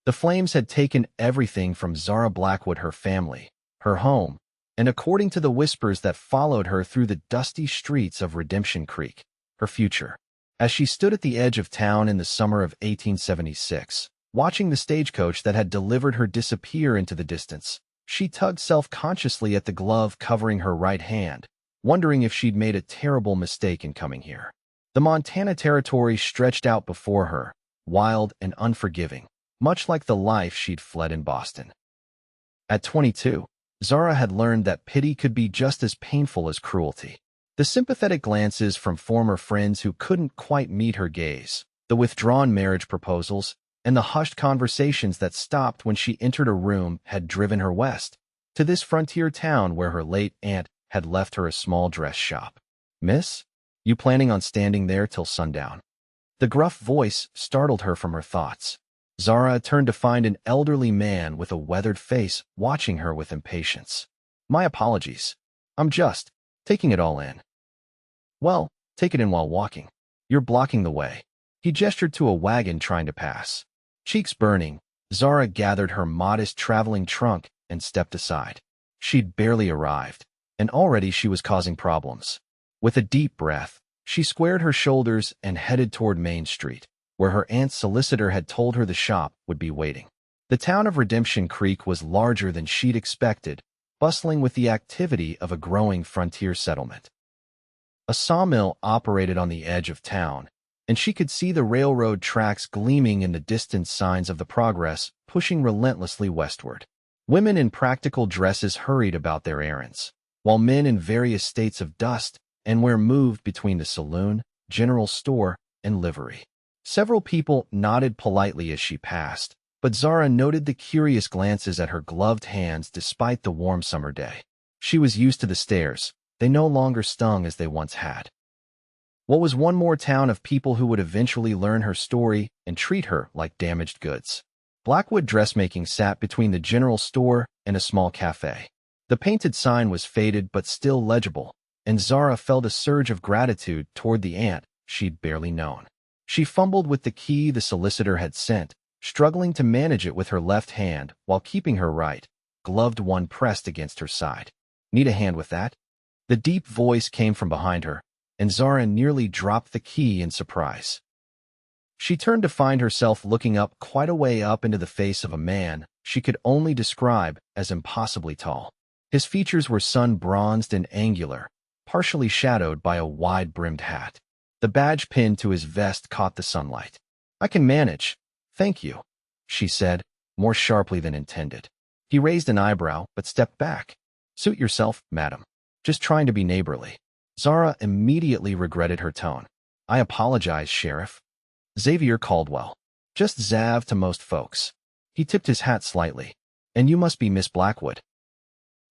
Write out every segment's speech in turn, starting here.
The flames had taken everything from Zara Blackwood, her family, her home, and according to the whispers that followed her through the dusty streets of Redemption Creek, her future. As she stood at the edge of town in the summer of 1876, watching the stagecoach that had delivered her disappear into the distance, she tugged self-consciously at the glove covering her right hand, wondering if she'd made a terrible mistake in coming here. The Montana Territory stretched out before her, wild and unforgiving, much like the life she'd fled in Boston. At 22, Zara had learned that pity could be just as painful as cruelty. The sympathetic glances from former friends who couldn't quite meet her gaze, the withdrawn marriage proposals, and the hushed conversations that stopped when she entered a room had driven her west, to this frontier town where her late aunt had left her a small dress shop. "Miss, you planning on standing there till sundown?" The gruff voice startled her from her thoughts. Zara turned to find an elderly man with a weathered face watching her with impatience. "My apologies. I'm just taking it all in." "Well, take it in while walking. You're blocking the way." He gestured to a wagon trying to pass. Cheeks burning, Zara gathered her modest traveling trunk and stepped aside. She'd barely arrived, and already she was causing problems. With a deep breath, she squared her shoulders and headed toward Main Street, where her aunt's solicitor had told her the shop would be waiting. The town of Redemption Creek was larger than she'd expected, bustling with the activity of a growing frontier settlement. A sawmill operated on the edge of town, and she could see the railroad tracks gleaming in the distant signs of the progress pushing relentlessly westward. Women in practical dresses hurried about their errands, while men in various states of dust and wear moved between the saloon, general store, and livery. Several people nodded politely as she passed, but Zara noted the curious glances at her gloved hands despite the warm summer day. She was used to the stares. They no longer stung as they once had. What was one more town of people who would eventually learn her story and treat her like damaged goods? Blackwood Dressmaking sat between the general store and a small cafe. The painted sign was faded but still legible, and Zara felt a surge of gratitude toward the aunt she'd barely known. She fumbled with the key the solicitor had sent, struggling to manage it with her left hand while keeping her right, gloved one pressed against her side. "Need a hand with that?" The deep voice came from behind her, and Zara nearly dropped the key in surprise. She turned to find herself looking up quite a way up into the face of a man she could only describe as impossibly tall. His features were sun-bronzed and angular, partially shadowed by a wide-brimmed hat. The badge pinned to his vest caught the sunlight. "I can manage, thank you," she said, more sharply than intended. He raised an eyebrow but stepped back. "Suit yourself, madam. Just trying to be neighborly." Zara immediately regretted her tone. "I apologize, Sheriff Xavier Caldwell. Just Zav to most folks." He tipped his hat slightly. "And you must be Miss Blackwood.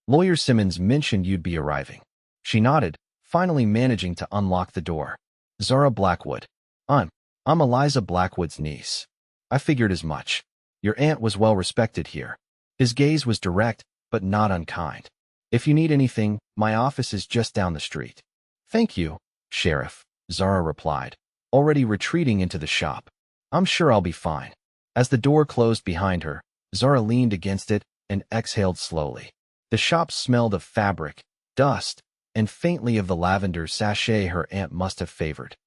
Lawyer Simmons mentioned you'd be arriving." She nodded, finally managing to unlock the door. "Zara Blackwood. I'm Eliza Blackwood's niece." "I figured as much. Your aunt was well respected here." His gaze was direct, but not unkind. "If you need anything, my office is just down the street." "Thank you, Sheriff," Zara replied, already retreating into the shop. "I'm sure I'll be fine." As the door closed behind her, Zara leaned against it and exhaled slowly. The shop smelled of fabric, dust, and faintly of the lavender sachet her aunt must have favored.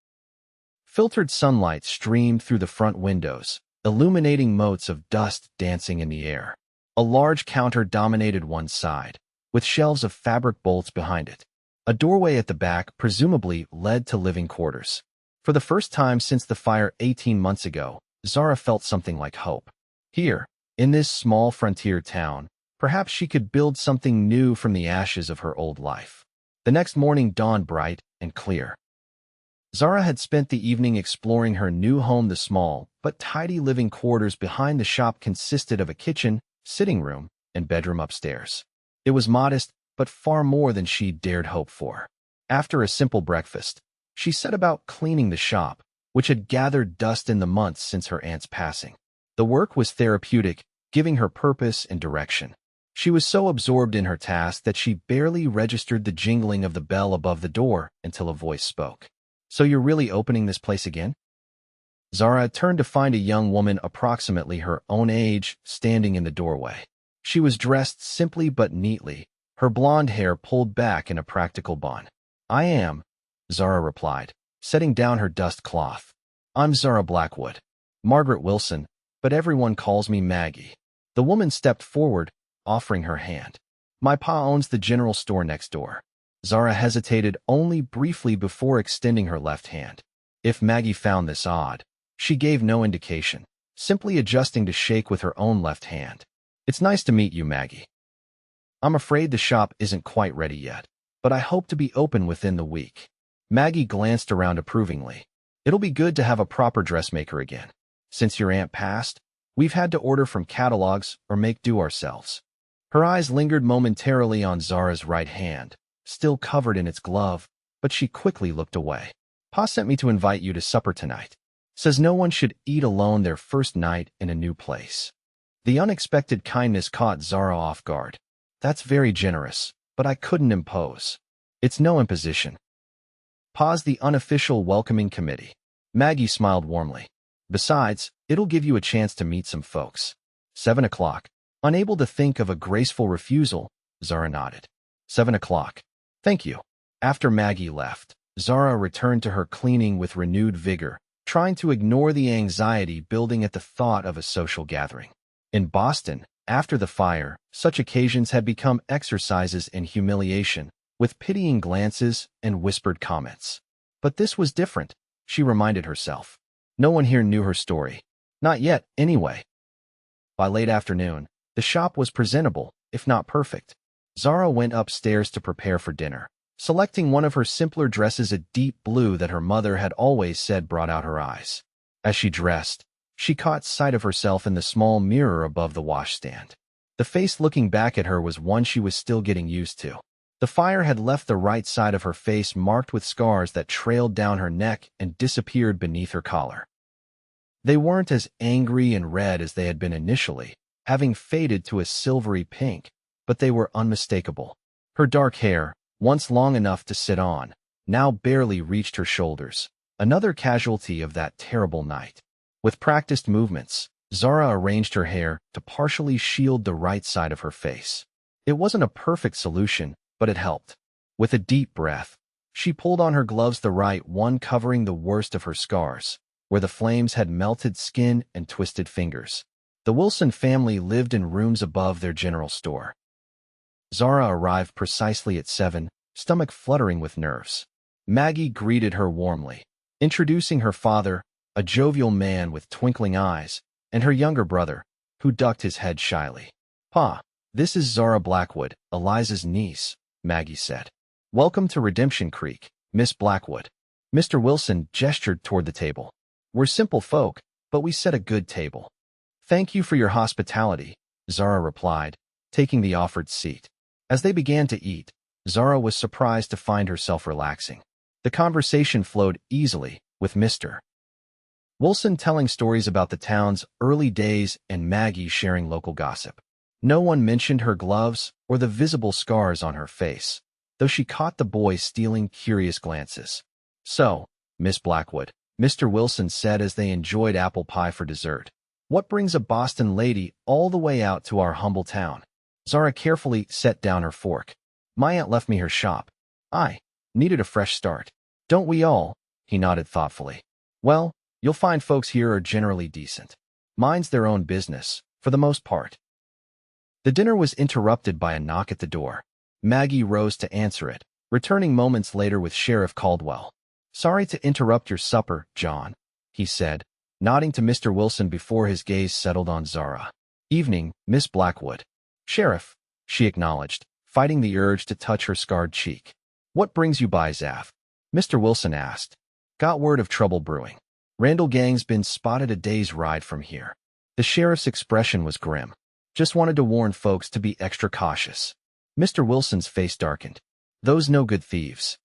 Filtered sunlight streamed through the front windows, illuminating motes of dust dancing in the air. A large counter dominated one side, with shelves of fabric bolts behind it. A doorway at the back presumably led to living quarters. For the first time since the fire 18 months ago, Zara felt something like hope. Here, in this small frontier town, perhaps she could build something new from the ashes of her old life. The next morning dawned bright and clear. Zara had spent the evening exploring her new home. The small but tidy living quarters behind the shop consisted of a kitchen, sitting room, and bedroom upstairs. It was modest, but far more than she dared hope for. After a simple breakfast, she set about cleaning the shop, which had gathered dust in the months since her aunt's passing. The work was therapeutic, giving her purpose and direction. She was so absorbed in her task that she barely registered the jingling of the bell above the door until a voice spoke. "So you're really opening this place again?" Zara turned to find a young woman approximately her own age standing in the doorway. She was dressed simply but neatly, her blonde hair pulled back in a practical bun. "I am," Zara replied, setting down her dust cloth. "I'm Zara Blackwood. Margaret Wilson, but everyone calls me Maggie." The woman stepped forward, offering her hand. "My pa owns the general store next door." Zara hesitated only briefly before extending her left hand. If Maggie found this odd, she gave no indication, simply adjusting to shake with her own left hand. "It's nice to meet you, Maggie. I'm afraid the shop isn't quite ready yet, but I hope to be open within the week." Maggie glanced around approvingly. "It'll be good to have a proper dressmaker again. Since your aunt passed, we've had to order from catalogs or make do ourselves." Her eyes lingered momentarily on Zara's right hand, still covered in its glove, but she quickly looked away. "Pa sent me to invite you to supper tonight. Says no one should eat alone their first night in a new place." The unexpected kindness caught Zara off guard. "That's very generous, but I couldn't impose." "It's no imposition. Pa's the unofficial welcoming committee." Maggie smiled warmly. "Besides, it'll give you a chance to meet some folks." 7 o'clock. Unable to think of a graceful refusal, Zara nodded. 7 o'clock. "Thank you." After Maggie left, Zara returned to her cleaning with renewed vigor, trying to ignore the anxiety building at the thought of a social gathering. In Boston, after the fire, such occasions had become exercises in humiliation, with pitying glances and whispered comments. But this was different, she reminded herself. No one here knew her story. Not yet, anyway. By late afternoon, the shop was presentable, if not perfect. Zara went upstairs to prepare for dinner, selecting one of her simpler dresses, a deep blue that her mother had always said brought out her eyes. As she dressed, she caught sight of herself in the small mirror above the washstand. The face looking back at her was one she was still getting used to. The fire had left the right side of her face marked with scars that trailed down her neck and disappeared beneath her collar. They weren't as angry and red as they had been initially, having faded to a silvery pink, but they were unmistakable. Her dark hair, once long enough to sit on, now barely reached her shoulders, another casualty of that terrible night. With practiced movements, Zara arranged her hair to partially shield the right side of her face. It wasn't a perfect solution, but it helped. With a deep breath, she pulled on her gloves, the right one covering the worst of her scars, where the flames had melted skin and twisted fingers. The Wilson family lived in rooms above their general store. Zara arrived precisely at 7, stomach fluttering with nerves. Maggie greeted her warmly, introducing her father, a jovial man with twinkling eyes, and her younger brother, who ducked his head shyly. "Pa, this is Zara Blackwood, Eliza's niece," Maggie said. "Welcome to Redemption Creek, Miss Blackwood." Mr. Wilson gestured toward the table. "We're simple folk, but we set a good table." "Thank you for your hospitality," Zara replied, taking the offered seat. As they began to eat, Zara was surprised to find herself relaxing. The conversation flowed easily, with Mr. Wilson telling stories about the town's early days and Maggie sharing local gossip. No one mentioned her gloves or the visible scars on her face, though she caught the boy stealing curious glances. "So, Miss Blackwood," Mr. Wilson said as they enjoyed apple pie for dessert, "what brings a Boston lady all the way out to our humble town?" Zara carefully set down her fork. "My aunt left me her shop. I needed a fresh start. Don't we all?" He nodded thoughtfully. "Well, you'll find folks here are generally decent. Mind's their own business, for the most part." The dinner was interrupted by a knock at the door. Maggie rose to answer it, returning moments later with Sheriff Caldwell. "Sorry to interrupt your supper, John," he said, nodding to Mr. Wilson before his gaze settled on Zara. "Evening, Miss Blackwood." "Sheriff," she acknowledged, fighting the urge to touch her scarred cheek. "What brings you by, Zav?" Mr. Wilson asked. "Got word of trouble brewing. Randall gang's been spotted a day's ride from here." The sheriff's expression was grim. "Just wanted to warn folks to be extra cautious." Mr. Wilson's face darkened. "Those no-good thieves.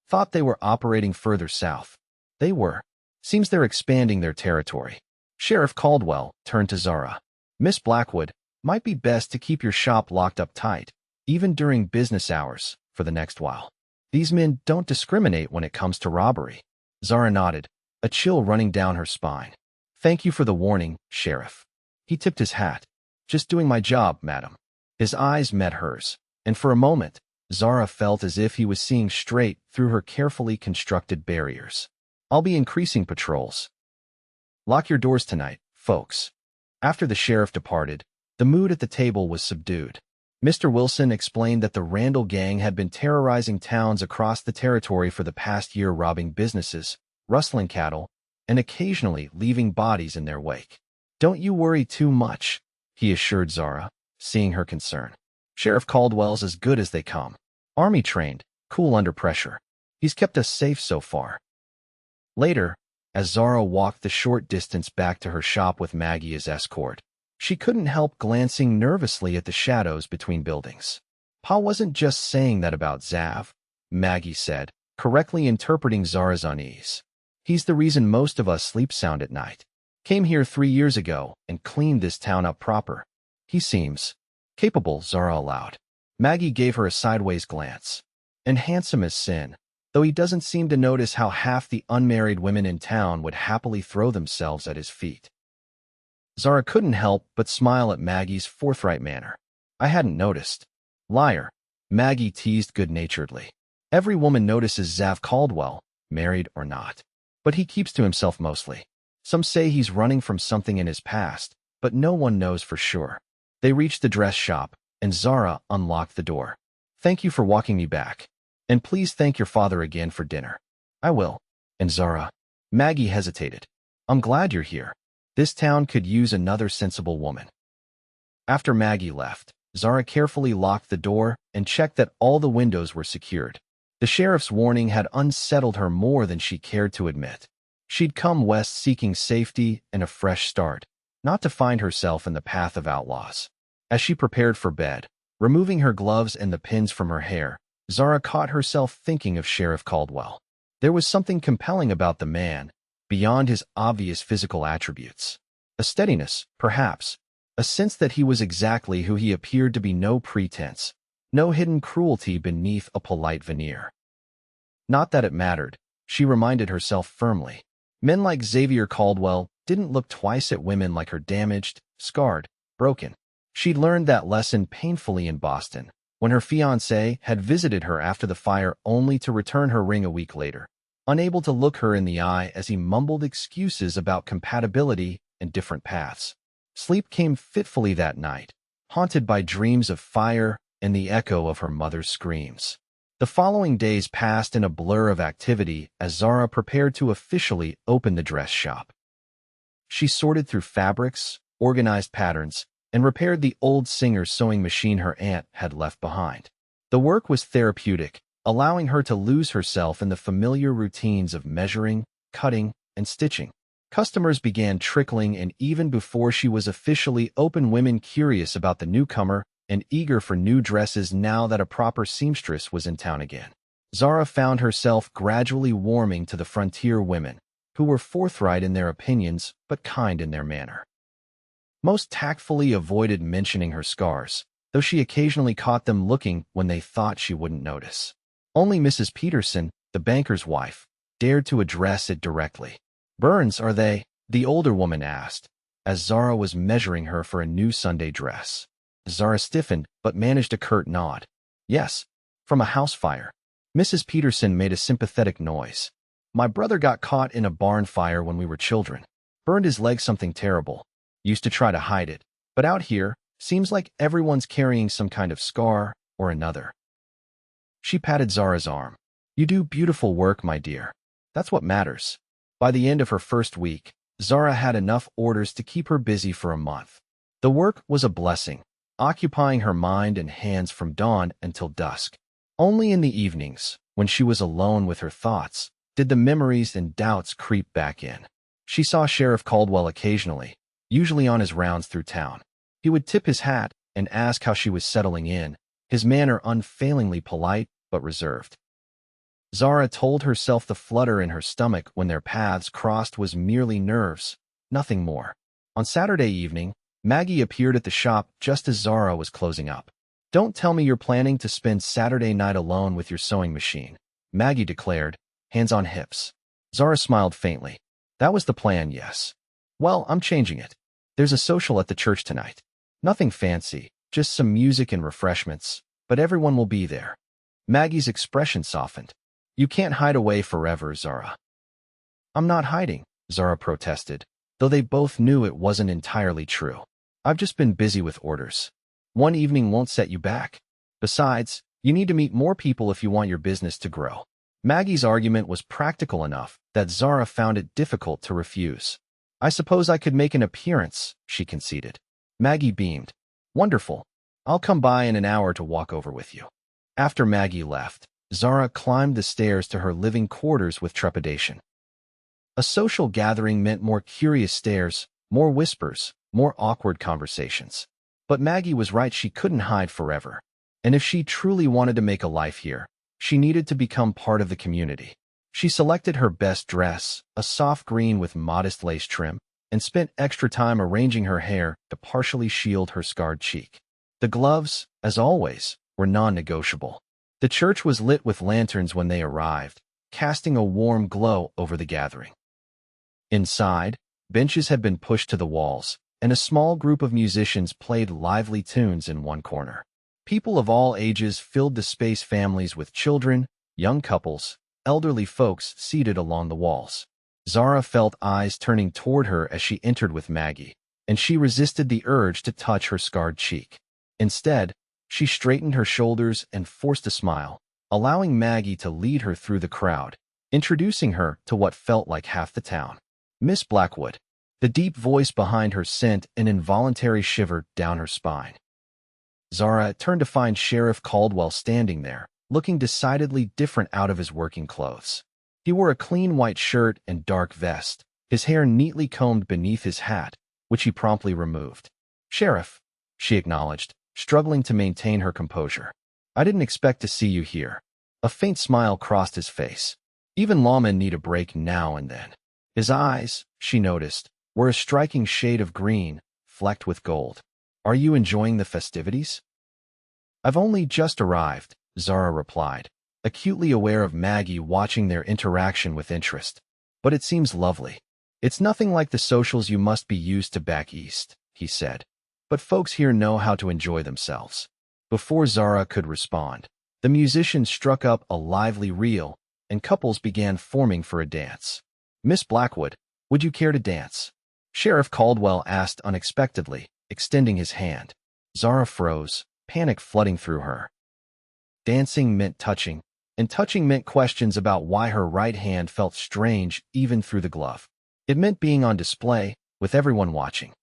Thought they were operating further south." "They were. Seems they're expanding their territory." Sheriff Caldwell turned to Zara. "Miss Blackwood, might be best to keep your shop locked up tight, even during business hours, for the next while. These men don't discriminate when it comes to robbery." Zara nodded, a chill running down her spine. "Thank you for the warning, Sheriff." He tipped his hat. "Just doing my job, madam." His eyes met hers, and for a moment, Zara felt as if he was seeing straight through her carefully constructed barriers. "I'll be increasing patrols. Lock your doors tonight, folks." After the sheriff departed, the mood at the table was subdued. Mr. Wilson explained that the Randall gang had been terrorizing towns across the territory for the past year, robbing businesses, rustling cattle, and occasionally leaving bodies in their wake. "Don't you worry too much," he assured Zara, seeing her concern. "Sheriff Caldwell's as good as they come. Army trained, cool under pressure. He's kept us safe so far." Later, as Zara walked the short distance back to her shop with Maggie as escort, she couldn't help glancing nervously at the shadows between buildings. "Pa wasn't just saying that about Zav," Maggie said, correctly interpreting Zara's unease. "He's the reason most of us sleep sound at night. Came here 3 years ago and cleaned this town up proper. He seems capable," Zara allowed. Maggie gave her a sideways glance. "And handsome as sin, though he doesn't seem to notice how half the unmarried women in town would happily throw themselves at his feet." Zara couldn't help but smile at Maggie's forthright manner. "I hadn't noticed." "Liar," Maggie teased good-naturedly. "Every woman notices Zav Caldwell, married or not. But he keeps to himself mostly. Some say he's running from something in his past, but no one knows for sure." They reached the dress shop, and Zara unlocked the door. "Thank you for walking me back. And please thank your father again for dinner." "I will." "And Zara." Maggie hesitated. "I'm glad you're here. This town could use another sensible woman." After Maggie left, Zara carefully locked the door and checked that all the windows were secured. The sheriff's warning had unsettled her more than she cared to admit. She'd come west seeking safety and a fresh start, not to find herself in the path of outlaws. As she prepared for bed, removing her gloves and the pins from her hair, Zara caught herself thinking of Sheriff Caldwell. There was something compelling about the man, beyond his obvious physical attributes. A steadiness, perhaps, a sense that he was exactly who he appeared to be, no pretense, no hidden cruelty beneath a polite veneer. Not that it mattered, she reminded herself firmly. Men like Xavier Caldwell didn't look twice at women like her, damaged, scarred, broken. She'd learned that lesson painfully in Boston, when her fiancé had visited her after the fire only to return her ring a week later, unable to look her in the eye as he mumbled excuses about compatibility and different paths. Sleep came fitfully that night, haunted by dreams of fire and the echo of her mother's screams. The following days passed in a blur of activity as Zara prepared to officially open the dress shop. She sorted through fabrics, organized patterns, and repaired the old Singer's sewing machine her aunt had left behind. The work was therapeutic, allowing her to lose herself in the familiar routines of measuring, cutting, and stitching. Customers began trickling, and even before she was officially open, women curious about the newcomer and eager for new dresses now that a proper seamstress was in town again. Zara found herself gradually warming to the frontier women, who were forthright in their opinions but kind in their manner. Most tactfully avoided mentioning her scars, though she occasionally caught them looking when they thought she wouldn't notice. Only Mrs. Peterson, the banker's wife, dared to address it directly. "Burns, are they?" the older woman asked, as Zara was measuring her for a new Sunday dress. Zara stiffened but managed a curt nod. "Yes, from a house fire." Mrs. Peterson made a sympathetic noise. "My brother got caught in a barn fire when we were children. Burned his leg something terrible. Used to try to hide it, but out here, seems like everyone's carrying some kind of scar or another." She patted Zara's arm. "You do beautiful work, my dear. That's what matters." By the end of her first week, Zara had enough orders to keep her busy for a month. The work was a blessing, occupying her mind and hands from dawn until dusk. Only in the evenings, when she was alone with her thoughts, did the memories and doubts creep back in. She saw Sheriff Caldwell occasionally, usually on his rounds through town. He would tip his hat and ask how she was settling in, his manner unfailingly polite but reserved. Zara told herself the flutter in her stomach when their paths crossed was merely nerves, nothing more. On Saturday evening, Maggie appeared at the shop just as Zara was closing up. "Don't tell me you're planning to spend Saturday night alone with your sewing machine," Maggie declared, hands on hips. Zara smiled faintly. That was the plan, yes. Well, I'm changing it. There's a social at the church tonight. Nothing fancy, just some music and refreshments, but everyone will be there. Maggie's expression softened. You can't hide away forever, Zara. I'm not hiding, Zara protested, though they both knew it wasn't entirely true. I've just been busy with orders. One evening won't set you back. Besides, you need to meet more people if you want your business to grow. Maggie's argument was practical enough that Zara found it difficult to refuse. I suppose I could make an appearance, she conceded. Maggie beamed. Wonderful. I'll come by in an hour to walk over with you. After Maggie left, Zara climbed the stairs to her living quarters with trepidation. A social gathering meant more curious stares, more whispers, more awkward conversations. But Maggie was right, she couldn't hide forever. And if she truly wanted to make a life here, she needed to become part of the community. She selected her best dress, a soft green with modest lace trim, and spent extra time arranging her hair to partially shield her scarred cheek. The gloves, as always, were non-negotiable. The church was lit with lanterns when they arrived, casting a warm glow over the gathering. Inside, benches had been pushed to the walls, and a small group of musicians played lively tunes in one corner. People of all ages filled the space, families with children, young couples, elderly folks seated along the walls. Zara felt eyes turning toward her as she entered with Maggie, and she resisted the urge to touch her scarred cheek. Instead, she straightened her shoulders and forced a smile, allowing Maggie to lead her through the crowd, introducing her to what felt like half the town. Miss Blackwood. The deep voice behind her sent an involuntary shiver down her spine. Zara turned to find Sheriff Caldwell standing there, looking decidedly different out of his working clothes. He wore a clean white shirt and dark vest, his hair neatly combed beneath his hat, which he promptly removed. Sheriff, she acknowledged, struggling to maintain her composure. I didn't expect to see you here. A faint smile crossed his face. Even lawmen need a break now and then. His eyes, she noticed, were a striking shade of green, flecked with gold. Are you enjoying the festivities? I've only just arrived, Zara replied, acutely aware of Maggie watching their interaction with interest. But it seems lovely. It's nothing like the socials you must be used to back east, he said. But folks here know how to enjoy themselves. Before Zara could respond, the musicians struck up a lively reel, and couples began forming for a dance. Miss Blackwood, would you care to dance? Sheriff Caldwell asked unexpectedly, extending his hand. Zara froze, panic flooding through her. Dancing meant touching, and touching meant questions about why her right hand felt strange even through the glove. It meant being on display, with everyone watching.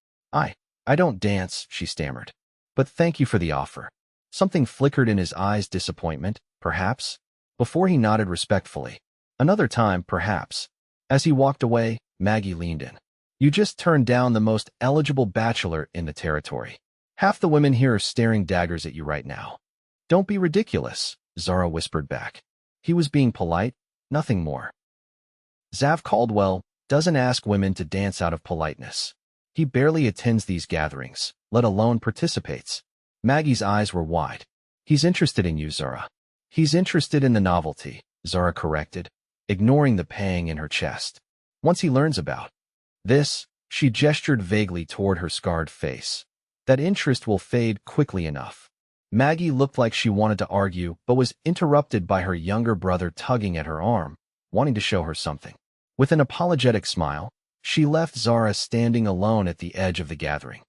I don't dance, she stammered. But thank you for the offer. Something flickered in his eyes, disappointment, perhaps? Before he nodded respectfully. Another time, perhaps. As he walked away, Maggie leaned in. You just turned down the most eligible bachelor in the territory. Half the women here are staring daggers at you right now. Don't be ridiculous, Zara whispered back. He was being polite, nothing more. Xav Caldwell doesn't ask women to dance out of politeness. He barely attends these gatherings, let alone participates. Maggie's eyes were wide. He's interested in you, Zara. He's interested in the novelty, Zara corrected, ignoring the pang in her chest. Once he learns about this, she gestured vaguely toward her scarred face. That interest will fade quickly enough. Maggie looked like she wanted to argue, but was interrupted by her younger brother tugging at her arm, wanting to show her something. With an apologetic smile, she left Zara standing alone at the edge of the gathering.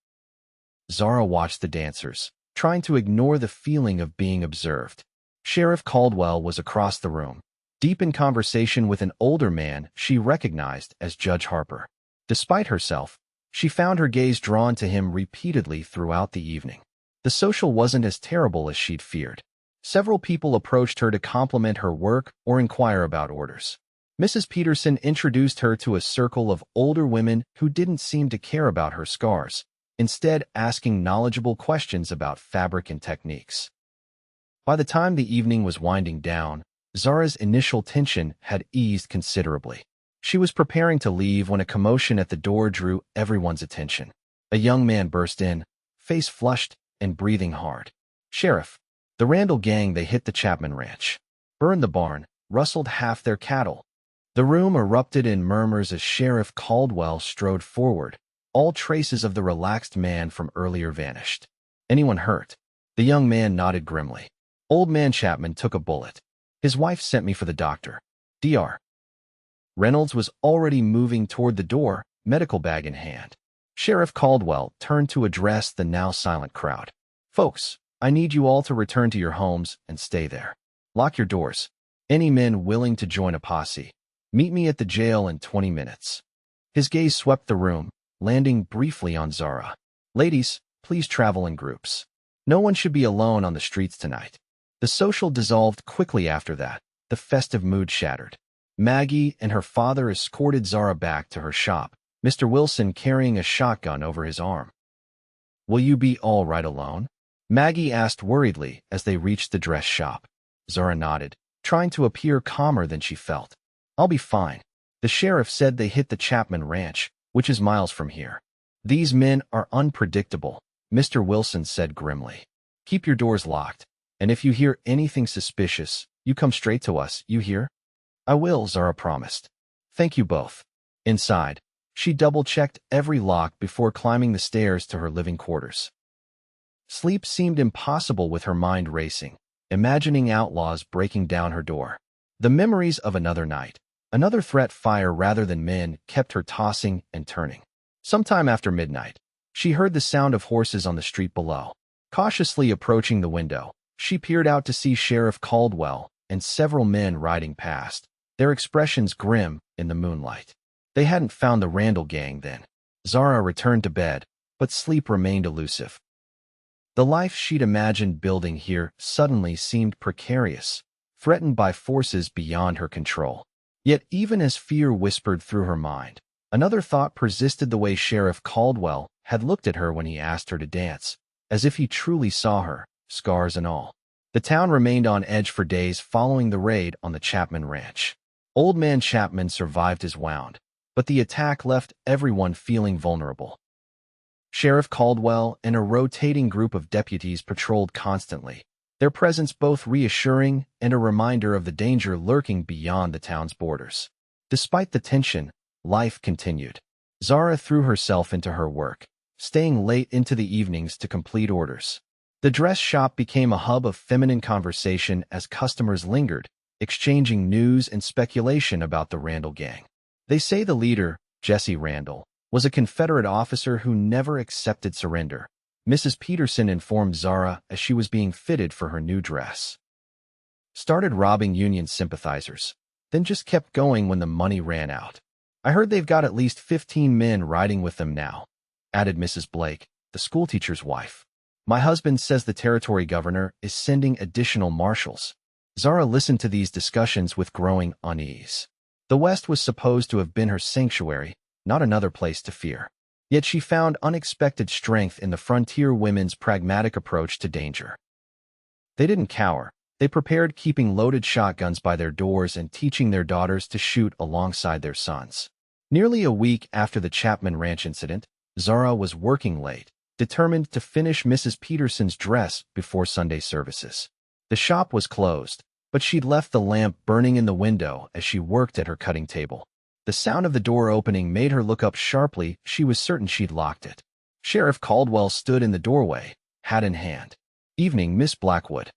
Zara watched the dancers, trying to ignore the feeling of being observed. Sheriff Caldwell was across the room, deep in conversation with an older man she recognized as Judge Harper. Despite herself, she found her gaze drawn to him repeatedly throughout the evening. The social wasn't as terrible as she'd feared. Several people approached her to compliment her work or inquire about orders. Mrs. Peterson introduced her to a circle of older women who didn't seem to care about her scars, instead asking knowledgeable questions about fabric and techniques. By the time the evening was winding down, Zara's initial tension had eased considerably. She was preparing to leave when a commotion at the door drew everyone's attention. A young man burst in, face flushed and breathing hard. Sheriff, the Randall gang, they hit the Chapman Ranch, burned the barn, rustled half their cattle. The room erupted in murmurs as Sheriff Caldwell strode forward. All traces of the relaxed man from earlier vanished. Anyone hurt? The young man nodded grimly. Old man Chapman took a bullet. His wife sent me for the doctor. Dr. Reynolds was already moving toward the door, medical bag in hand. Sheriff Caldwell turned to address the now silent crowd. Folks, I need you all to return to your homes and stay there. Lock your doors. Any men willing to join a posse, meet me at the jail in 20 minutes. His gaze swept the room, landing briefly on Zara. Ladies, please travel in groups. No one should be alone on the streets tonight. The social dissolved quickly after that, the festive mood shattered. Maggie and her father escorted Zara back to her shop, Mr. Wilson carrying a shotgun over his arm. Will you be all right alone? Maggie asked worriedly as they reached the dress shop. Zara nodded, trying to appear calmer than she felt. I'll be fine. The sheriff said they hit the Chapman Ranch, which is miles from here. These men are unpredictable, Mr. Wilson said grimly. Keep your doors locked, and if you hear anything suspicious, you come straight to us, you hear? I will, Zara promised. Thank you both. Inside, she double-checked every lock before climbing the stairs to her living quarters. Sleep seemed impossible with her mind racing, imagining outlaws breaking down her door. The memories of another night, another threat fire rather than men, kept her tossing and turning. Sometime after midnight, she heard the sound of horses on the street below. Cautiously approaching the window, she peered out to see Sheriff Caldwell and several men riding past, their expressions grim in the moonlight. They hadn't found the Randall gang then. Zara returned to bed, but sleep remained elusive. The life she'd imagined building here suddenly seemed precarious, threatened by forces beyond her control. Yet even as fear whispered through her mind, another thought persisted: the way Sheriff Caldwell had looked at her when he asked her to dance, as if he truly saw her, scars and all. The town remained on edge for days following the raid on the Chapman Ranch. Old man Chapman survived his wound, but the attack left everyone feeling vulnerable. Sheriff Caldwell and a rotating group of deputies patrolled constantly, their presence both reassuring and a reminder of the danger lurking beyond the town's borders. Despite the tension, life continued. Zara threw herself into her work, staying late into the evenings to complete orders. The dress shop became a hub of feminine conversation as customers lingered, exchanging news and speculation about the Randall gang. They say the leader, Jesse Randall, was a Confederate officer who never accepted surrender, Mrs. Peterson informed Zara as she was being fitted for her new dress. Started robbing Union sympathizers, then just kept going when the money ran out. I heard they've got at least 15 men riding with them now, added Mrs. Blake, the schoolteacher's wife. My husband says the territory governor is sending additional marshals. Zara listened to these discussions with growing unease. The West was supposed to have been her sanctuary, not another place to fear. Yet she found unexpected strength in the frontier women's pragmatic approach to danger. They didn't cower. They prepared, keeping loaded shotguns by their doors and teaching their daughters to shoot alongside their sons. Nearly a week after the Chapman Ranch incident, Zara was working late, determined to finish Mrs. Peterson's dress before Sunday services. The shop was closed, but she'd left the lamp burning in the window as she worked at her cutting table. The sound of the door opening made her look up sharply. She was certain she'd locked it. Sheriff Caldwell stood in the doorway, hat in hand. Evening, Miss Blackwood.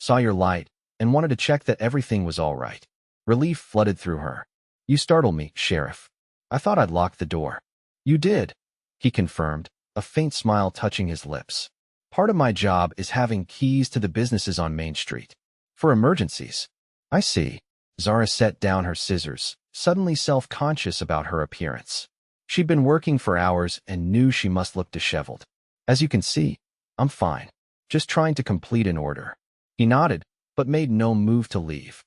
Saw your light and wanted to check that everything was all right. Relief flooded through her. You startled me, Sheriff. I thought I'd locked the door. You did, he confirmed, a faint smile touching his lips. Part of my job is having keys to the businesses on Main Street. For emergencies. I see. Zara set down her scissors, suddenly self-conscious about her appearance. She'd been working for hours and knew she must look disheveled. As you can see, I'm fine. Just trying to complete an order. He nodded, but made no move to leave.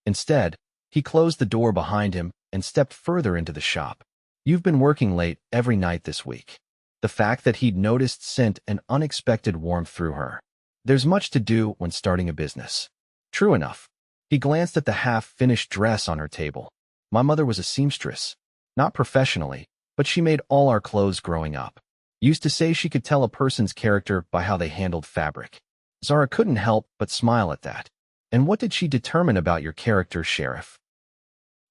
Instead, he closed the door behind him and stepped further into the shop. You've been working late every night this week. The fact that he'd noticed sent an unexpected warmth through her. There's much to do when starting a business. True enough. He glanced at the half-finished dress on her table. My mother was a seamstress. Not professionally, but she made all our clothes growing up. Used to say she could tell a person's character by how they handled fabric. Zara couldn't help but smile at that. And what did she determine about your character, Sheriff?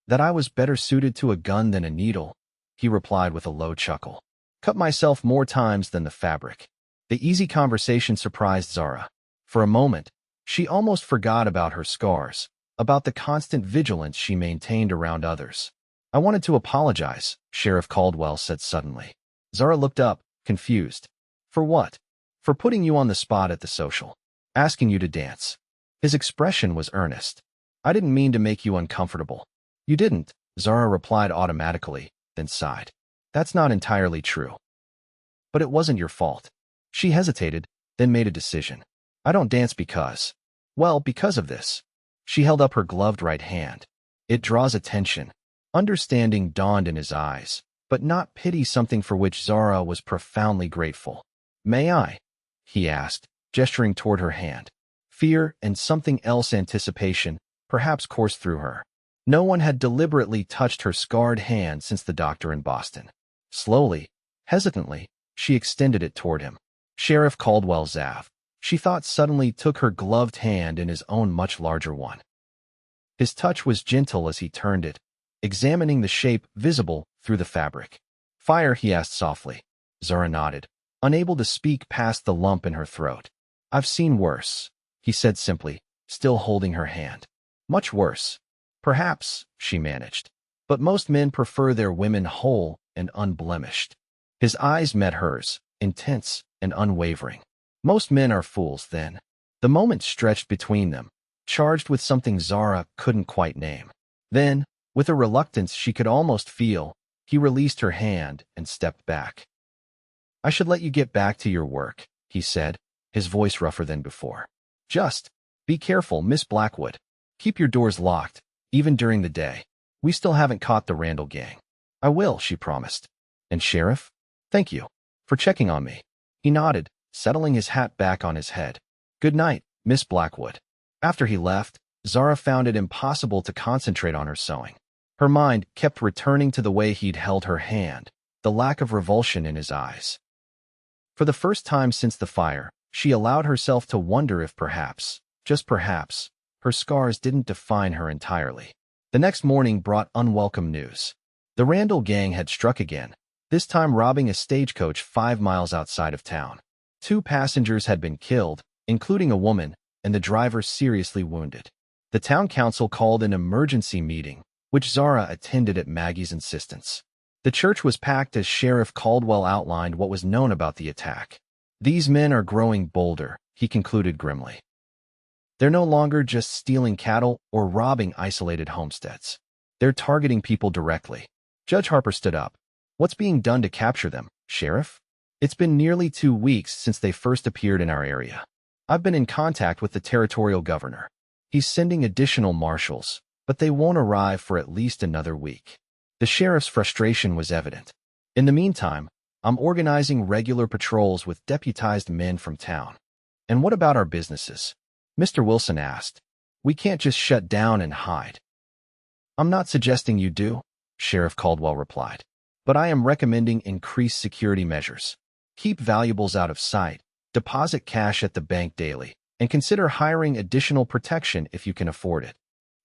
That I was better suited to a gun than a needle, he replied with a low chuckle. Cut myself more times than the fabric. The easy conversation surprised Zara. For a moment, she almost forgot about her scars, about the constant vigilance she maintained around others. I wanted to apologize, Sheriff Caldwell said suddenly. Zara looked up, confused. For what? For putting you on the spot at the social. Asking you to dance. His expression was earnest. I didn't mean to make you uncomfortable. You didn't, Zara replied automatically, then sighed. That's not entirely true. But it wasn't your fault. She hesitated, then made a decision. I don't dance because. Well, because of this. She held up her gloved right hand. It draws attention. Understanding dawned in his eyes, but not pity, something for which Zara was profoundly grateful. May I? He asked, gesturing toward her hand. Fear and something else, anticipation, perhaps, coursed through her. No one had deliberately touched her scarred hand since the doctor in Boston. Slowly, hesitantly, she extended it toward him. Sheriff Caldwell Zav, she thought, suddenly took her gloved hand in his own much larger one. His touch was gentle as he turned it, examining the shape visible through the fabric. Fire? He asked softly. Zara nodded, unable to speak past the lump in her throat. I've seen worse, he said simply, still holding her hand. Much worse. Perhaps, she managed. But most men prefer their women whole and unblemished. His eyes met hers, intense and unwavering. Most men are fools, then. The moment stretched between them, charged with something Zara couldn't quite name. Then, with a reluctance she could almost feel, he released her hand and stepped back. I should let you get back to your work, he said, his voice rougher than before. Just be careful, Miss Blackwood. Keep your doors locked, even during the day. We still haven't caught the Randall gang. I will, she promised. And Sheriff? Thank you for checking on me. He nodded, settling his hat back on his head. Good night, Miss Blackwood. After he left, Zara found it impossible to concentrate on her sewing. Her mind kept returning to the way he'd held her hand, the lack of revulsion in his eyes. For the first time since the fire, she allowed herself to wonder if perhaps, just perhaps, her scars didn't define her entirely. The next morning brought unwelcome news. The Randall gang had struck again, this time robbing a stagecoach 5 miles outside of town. 2 passengers had been killed, including a woman, and the driver seriously wounded. The town council called an emergency meeting, which Zara attended at Maggie's insistence. The church was packed as Sheriff Caldwell outlined what was known about the attack. These men are growing bolder, he concluded grimly. They're no longer just stealing cattle or robbing isolated homesteads. They're targeting people directly. Judge Harper stood up. What's being done to capture them, Sheriff? It's been nearly 2 weeks since they first appeared in our area. I've been in contact with the territorial governor. He's sending additional marshals, but they won't arrive for at least another week. The sheriff's frustration was evident. In the meantime, I'm organizing regular patrols with deputized men from town. And what about our businesses? Mr. Wilson asked. We can't just shut down and hide. I'm not suggesting you do, Sheriff Caldwell replied. But I am recommending increased security measures. Keep valuables out of sight, deposit cash at the bank daily, and consider hiring additional protection if you can afford it.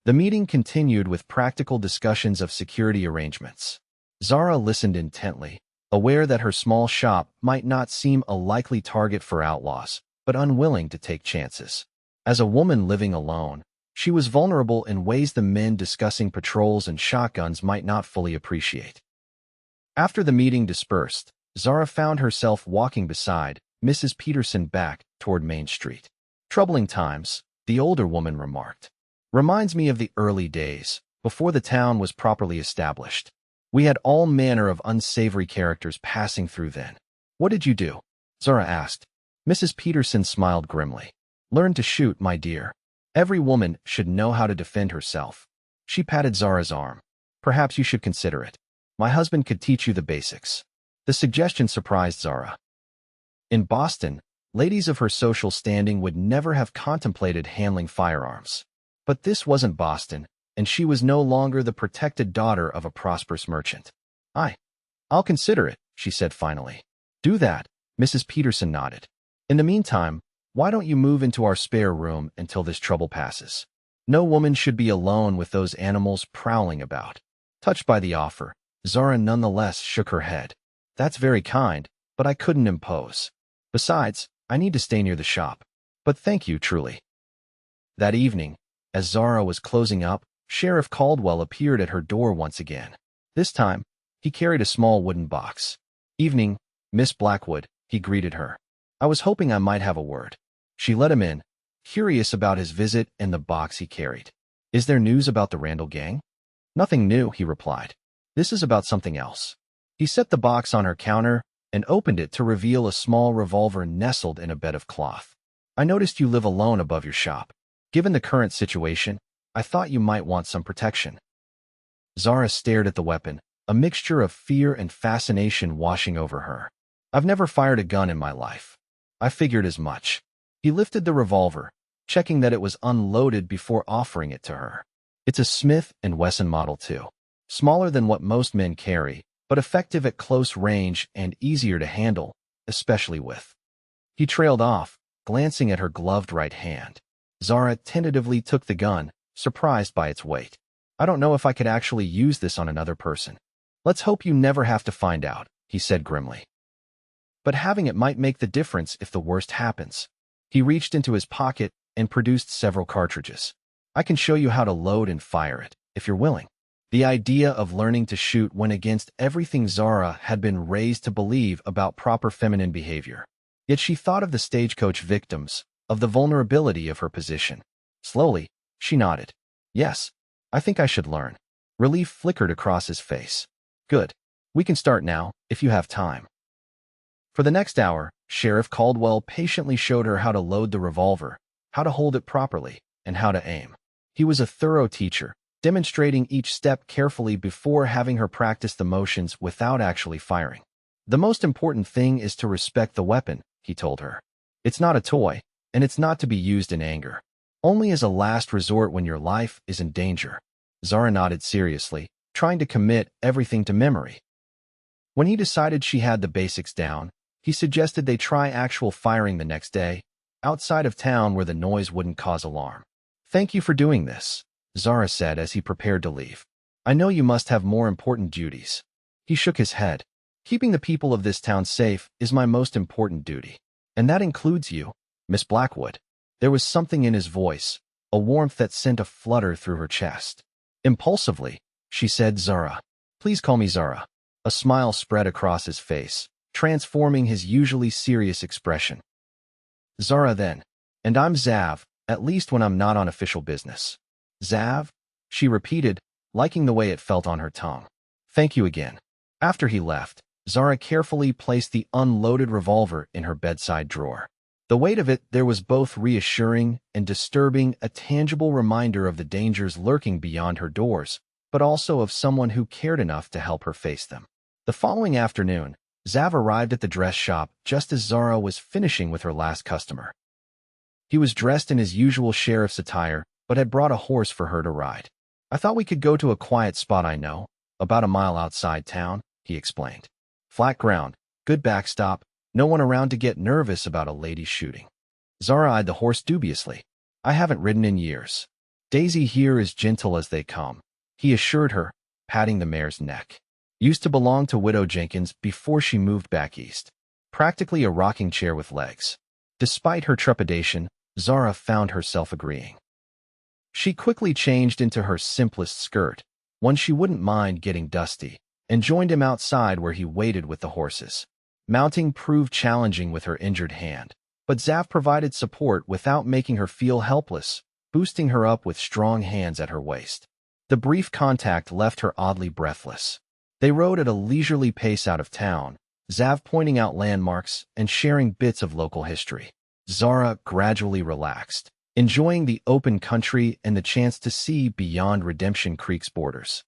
The meeting continued with practical discussions of security arrangements. Zara listened intently, aware that her small shop might not seem a likely target for outlaws, but unwilling to take chances. As a woman living alone, she was vulnerable in ways the men discussing patrols and shotguns might not fully appreciate. After the meeting dispersed, Zara found herself walking beside Mrs. Peterson back toward Main Street. Troubling times, the older woman remarked. Reminds me of the early days, before the town was properly established. We had all manner of unsavory characters passing through then. What did you do? Zara asked. Mrs. Peterson smiled grimly. Learn to shoot, my dear. Every woman should know how to defend herself. She patted Zara's arm. Perhaps you should consider it. My husband could teach you the basics. The suggestion surprised Zara. In Boston, ladies of her social standing would never have contemplated handling firearms. But this wasn't Boston, and she was no longer the protected daughter of a prosperous merchant. I'll consider it, she said finally. Do that, Mrs. Peterson nodded. In the meantime, why don't you move into our spare room until this trouble passes? No woman should be alone with those animals prowling about. Touched by the offer, Zara nonetheless shook her head. That's very kind, but I couldn't impose. Besides, I need to stay near the shop. But thank you, truly. That evening, as Zara was closing up, Sheriff Caldwell appeared at her door once again. This time, he carried a small wooden box. Evening, Miss Blackwood, he greeted her. I was hoping I might have a word. She let him in, curious about his visit and the box he carried. Is there news about the Randall gang? Nothing new, he replied. This is about something else. He set the box on her counter and opened it to reveal a small revolver nestled in a bed of cloth. I noticed you live alone above your shop. Given the current situation, I thought you might want some protection. Zara stared at the weapon, a mixture of fear and fascination washing over her. I've never fired a gun in my life. I figured as much. He lifted the revolver, checking that it was unloaded before offering it to her. It's a Smith & Wesson Model 2. Smaller than what most men carry, but effective at close range and easier to handle, especially with. He trailed off, glancing at her gloved right hand. Zara tentatively took the gun, surprised by its weight. I don't know if I could actually use this on another person. Let's hope you never have to find out, he said grimly. But having it might make the difference if the worst happens. He reached into his pocket and produced several cartridges. I can show you how to load and fire it, if you're willing. The idea of learning to shoot went against everything Zara had been raised to believe about proper feminine behavior. Yet she thought of the stagecoach victims, of the vulnerability of her position. Slowly, she nodded. Yes, I think I should learn. Relief flickered across his face. Good. We can start now, if you have time. For the next hour, Sheriff Caldwell patiently showed her how to load the revolver, how to hold it properly, and how to aim. He was a thorough teacher, demonstrating each step carefully before having her practice the motions without actually firing. The most important thing is to respect the weapon, he told her. It's not a toy, and it's not to be used in anger. Only as a last resort when your life is in danger. Zara nodded seriously, trying to commit everything to memory. When he decided she had the basics down, he suggested they try actual firing the next day, outside of town where the noise wouldn't cause alarm. Thank you for doing this, Zara said as he prepared to leave. I know you must have more important duties. He shook his head. Keeping the people of this town safe is my most important duty. And that includes you, Miss Blackwood. There was something in his voice, a warmth that sent a flutter through her chest. Impulsively, she said, Zara. Please call me Zara. A smile spread across his face, transforming his usually serious expression. Zara then. And I'm Zav, at least when I'm not on official business. Zav? She repeated, liking the way it felt on her tongue. Thank you again. After he left, Zara carefully placed the unloaded revolver in her bedside drawer. The weight of it there was both reassuring and disturbing, a tangible reminder of the dangers lurking beyond her doors, but also of someone who cared enough to help her face them. The following afternoon, Zav arrived at the dress shop just as Zara was finishing with her last customer. He was dressed in his usual sheriff's attire, but had brought a horse for her to ride. I thought we could go to a quiet spot I know, about a mile outside town, he explained. Flat ground, good backstop, no one around to get nervous about a lady shooting. Zara eyed the horse dubiously. I haven't ridden in years. Daisy here is gentle as they come, he assured her, patting the mare's neck. Used to belong to Widow Jenkins before she moved back east. Practically a rocking chair with legs. Despite her trepidation, Zara found herself agreeing. She quickly changed into her simplest skirt, one she wouldn't mind getting dusty, and joined him outside where he waited with the horses. Mounting proved challenging with her injured hand, but Zav provided support without making her feel helpless, boosting her up with strong hands at her waist. The brief contact left her oddly breathless. They rode at a leisurely pace out of town, Zav pointing out landmarks and sharing bits of local history. Zara gradually relaxed, enjoying the open country and the chance to see beyond Redemption Creek's borders.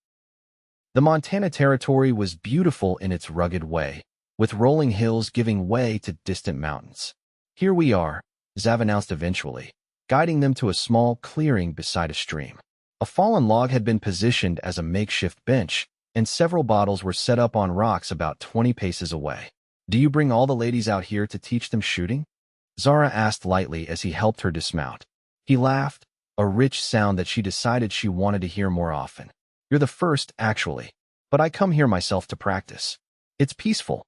The Montana Territory was beautiful in its rugged way, with rolling hills giving way to distant mountains. Here we are, Zav announced eventually, guiding them to a small clearing beside a stream. A fallen log had been positioned as a makeshift bench, and several bottles were set up on rocks about 20 paces away. Do you bring all the ladies out here to teach them shooting? Zara asked lightly as he helped her dismount. He laughed, a rich sound that she decided she wanted to hear more often. You're the first, actually. But I come here myself to practice. It's peaceful.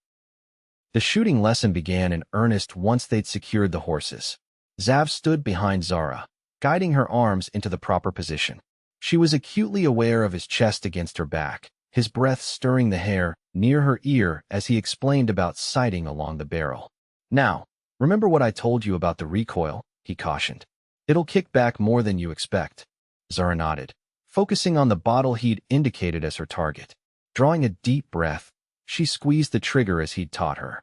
The shooting lesson began in earnest once they'd secured the horses. Zav stood behind Zara, guiding her arms into the proper position. She was acutely aware of his chest against her back, his breath stirring the hair near her ear as he explained about sighting along the barrel. Now, remember what I told you about the recoil, he cautioned. It'll kick back more than you expect. Zara nodded, focusing on the bottle he'd indicated as her target. Drawing a deep breath, she squeezed the trigger as he'd taught her.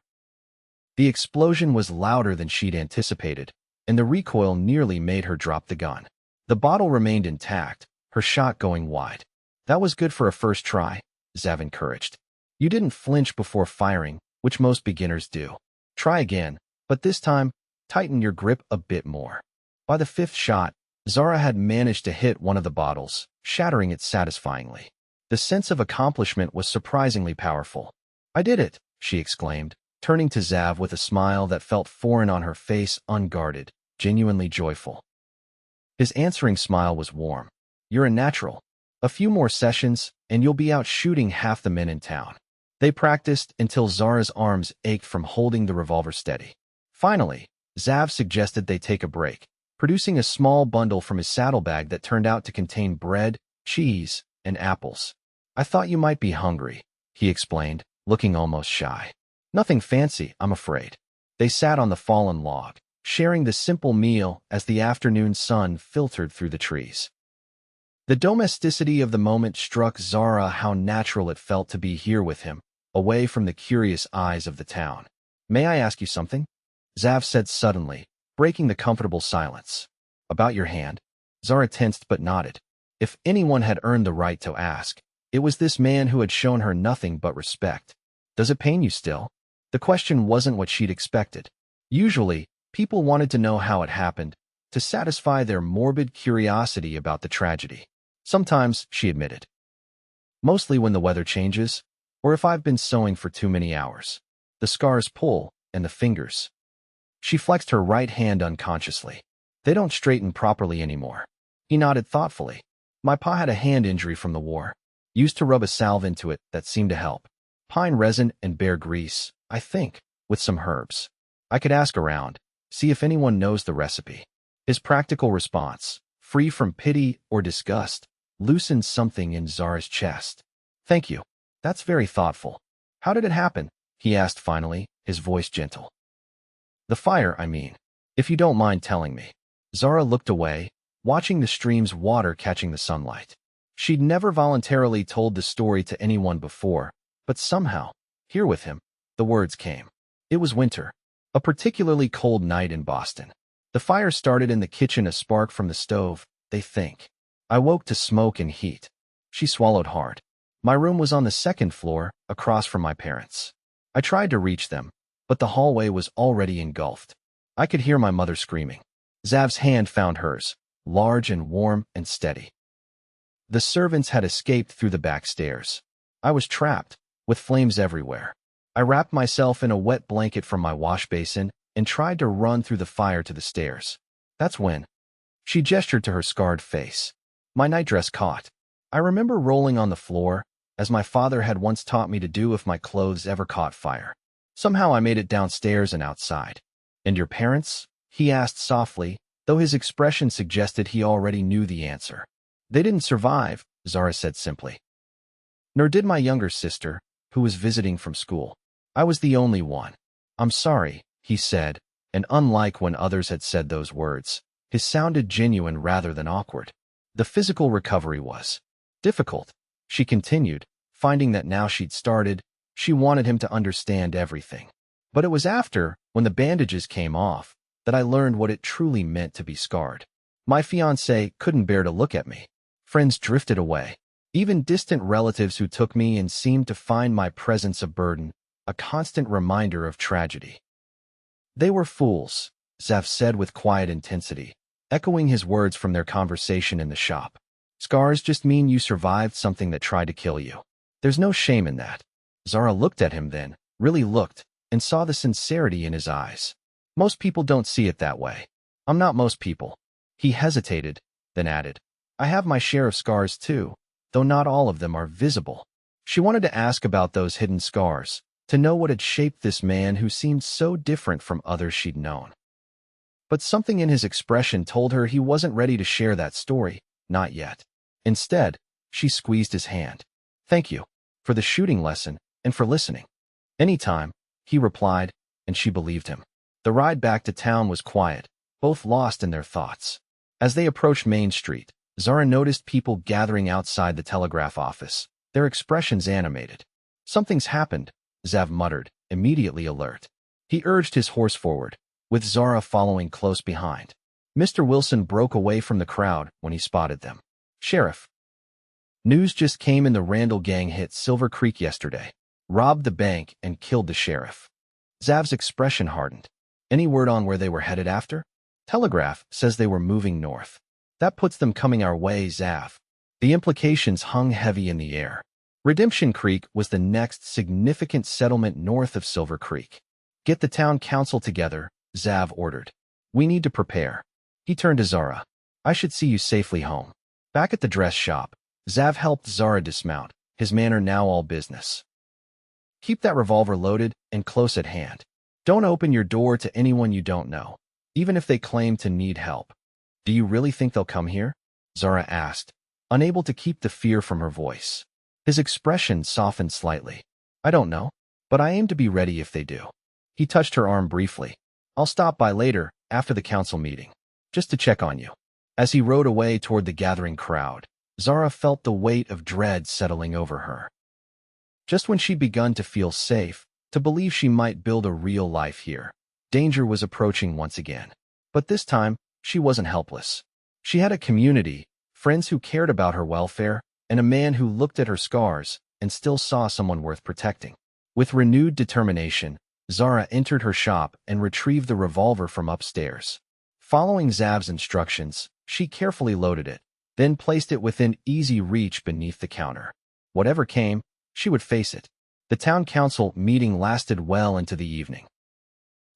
The explosion was louder than she'd anticipated, and the recoil nearly made her drop the gun. The bottle remained intact, her shot going wide. That was good for a first try, Zav encouraged. You didn't flinch before firing, which most beginners do. Try again, but this time, tighten your grip a bit more. By the fifth shot, Zara had managed to hit one of the bottles, shattering it satisfyingly. The sense of accomplishment was surprisingly powerful. I did it, she exclaimed, turning to Zav with a smile that felt foreign on her face, unguarded, genuinely joyful. His answering smile was warm. You're a natural. A few more sessions, and you'll be out shooting half the men in town. They practiced until Zara's arms ached from holding the revolver steady. Finally, Zav suggested they take a break, producing a small bundle from his saddlebag that turned out to contain bread, cheese, and apples. I thought you might be hungry, he explained, looking almost shy. Nothing fancy, I'm afraid. They sat on the fallen log, sharing the simple meal as the afternoon sun filtered through the trees. The domesticity of the moment struck Zara how natural it felt to be here with him, away from the curious eyes of the town. May I ask you something? Zav said suddenly, breaking the comfortable silence. About your hand? Zara tensed but nodded. If anyone had earned the right to ask, it was this man who had shown her nothing but respect. Does it pain you still? The question wasn't what she'd expected. Usually, people wanted to know how it happened, to satisfy their morbid curiosity about the tragedy. Sometimes, she admitted. Mostly when the weather changes, or if I've been sewing for too many hours. The scars pull, and the fingers. She flexed her right hand unconsciously. They don't straighten properly anymore. He nodded thoughtfully. My pa had a hand injury from the war. Used to rub a salve into it that seemed to help. Pine resin and bear grease, I think, with some herbs. I could ask around, see if anyone knows the recipe. His practical response, free from pity or disgust, loosened something in Zara's chest. Thank you. That's very thoughtful. How did it happen? He asked finally, his voice gentle. The fire, I mean. If you don't mind telling me. Zara looked away, watching the stream's water catching the sunlight. She'd never voluntarily told the story to anyone before, but somehow, here with him, the words came. It was winter, a particularly cold night in Boston. The fire started in the kitchen, a spark from the stove, they think. I woke to smoke and heat. She swallowed hard. My room was on the second floor, across from my parents'. I tried to reach them, but the hallway was already engulfed. I could hear my mother screaming. Zav's hand found hers, large and warm and steady. The servants had escaped through the back stairs. I was trapped, with flames everywhere. I wrapped myself in a wet blanket from my wash basin and tried to run through the fire to the stairs. That's when. She gestured to her scarred face. My nightdress caught. I remember rolling on the floor, as my father had once taught me to do if my clothes ever caught fire. Somehow I made it downstairs and outside. And your parents? He asked softly, though his expression suggested he already knew the answer. They didn't survive, Zara said simply. Nor did my younger sister, who was visiting from school. I was the only one. I'm sorry, he said, and unlike when others had said those words, his sounded genuine rather than awkward. The physical recovery was difficult, she continued, finding that now she'd started, she wanted him to understand everything. But it was after, when the bandages came off, that I learned what it truly meant to be scarred. My fiancé couldn't bear to look at me. Friends drifted away. Even distant relatives who took me and seemed to find my presence a burden, a constant reminder of tragedy. They were fools, Zav said with quiet intensity, echoing his words from their conversation in the shop. Scars just mean you survived something that tried to kill you. There's no shame in that. Zara looked at him then, really looked, and saw the sincerity in his eyes. Most people don't see it that way. I'm not most people. He hesitated, then added, I have my share of scars too, though not all of them are visible. She wanted to ask about those hidden scars, to know what had shaped this man who seemed so different from others she'd known. But something in his expression told her he wasn't ready to share that story, not yet. Instead, she squeezed his hand. Thank you, for the shooting lesson, and for listening. Anytime, he replied, and she believed him. The ride back to town was quiet, both lost in their thoughts. As they approached Main Street, Zara noticed people gathering outside the telegraph office, their expressions animated. Something's happened, Zav muttered, immediately alert. He urged his horse forward, with Zara following close behind. Mr. Wilson broke away from the crowd when he spotted them. Sheriff. News just came in, the Randall gang hit Silver Creek yesterday, robbed the bank, and killed the sheriff. Zav's expression hardened. Any word on where they were headed after? Telegraph says they were moving north. That puts them coming our way, Zav. The implications hung heavy in the air. Redemption Creek was the next significant settlement north of Silver Creek. Get the town council together, Zav ordered. We need to prepare. He turned to Zara. I should see you safely home. Back at the dress shop, Zav helped Zara dismount, his manner now all business. Keep that revolver loaded and close at hand. Don't open your door to anyone you don't know, even if they claim to need help. Do you really think they'll come here? Zara asked, unable to keep the fear from her voice. His expression softened slightly. I don't know, but I aim to be ready if they do. He touched her arm briefly. I'll stop by later, after the council meeting, just to check on you. As he rode away toward the gathering crowd, Zara felt the weight of dread settling over her. Just when she'd begun to feel safe, to believe she might build a real life here, danger was approaching once again. But this time, she wasn't helpless. She had a community, friends who cared about her welfare, and a man who looked at her scars and still saw someone worth protecting. With renewed determination, Zara entered her shop and retrieved the revolver from upstairs. Following Zav's instructions, she carefully loaded it, then placed it within easy reach beneath the counter. Whatever came, she would face it. The town council meeting lasted well into the evening.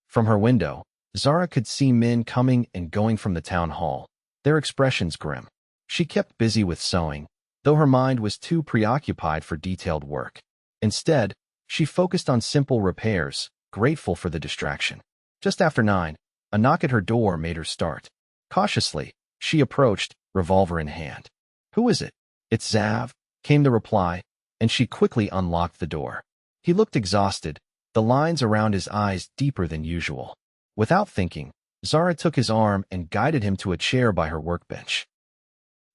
From her window, Zara could see men coming and going from the town hall, their expressions grim. She kept busy with sewing, though her mind was too preoccupied for detailed work. Instead, she focused on simple repairs, grateful for the distraction. Just after 9, a knock at her door made her start. Cautiously, she approached, revolver in hand. Who is it? It's Zav, came the reply, and she quickly unlocked the door. He looked exhausted, the lines around his eyes deeper than usual. Without thinking, Zara took his arm and guided him to a chair by her workbench.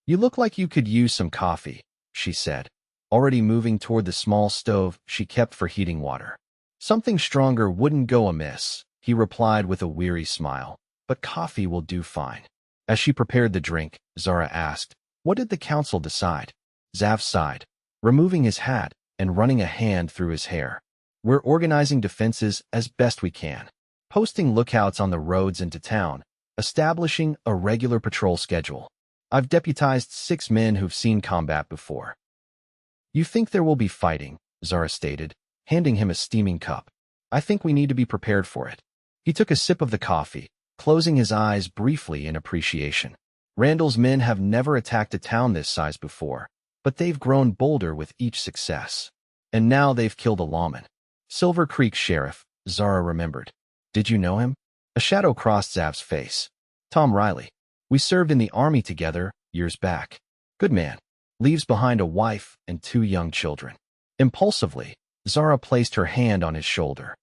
You look like you could use some coffee, she said, already moving toward the small stove she kept for heating water. Something stronger wouldn't go amiss, he replied with a weary smile, but coffee will do fine. As she prepared the drink, Zara asked, what did the council decide? Zav sighed, removing his hat and running a hand through his hair. We're organizing defenses as best we can, posting lookouts on the roads into town, establishing a regular patrol schedule. I've deputized 6 men who've seen combat before. You think there will be fighting, Zara stated, handing him a steaming cup. I think we need to be prepared for it. He took a sip of the coffee, closing his eyes briefly in appreciation. Randall's men have never attacked a town this size before, but they've grown bolder with each success. And now they've killed a lawman. Silver Creek Sheriff, Zara remembered. Did you know him? A shadow crossed Zav's face. Tom Riley. We served in the army together, years back. Good man. Leaves behind a wife and 2 young children. Impulsively, Zara placed her hand on his shoulder.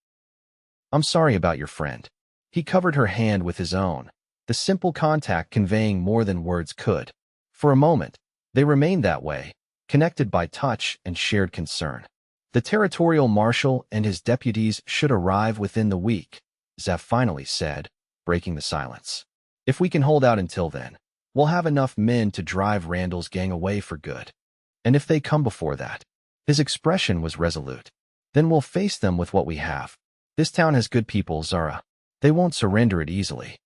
I'm sorry about your friend. He covered her hand with his own, the simple contact conveying more than words could. For a moment, they remained that way, connected by touch and shared concern. The territorial marshal and his deputies should arrive within the week, Zav finally said, breaking the silence. If we can hold out until then, we'll have enough men to drive Randall's gang away for good. And if they come before that, his expression was resolute, then we'll face them with what we have. This town has good people, Zara. They won't surrender it easily.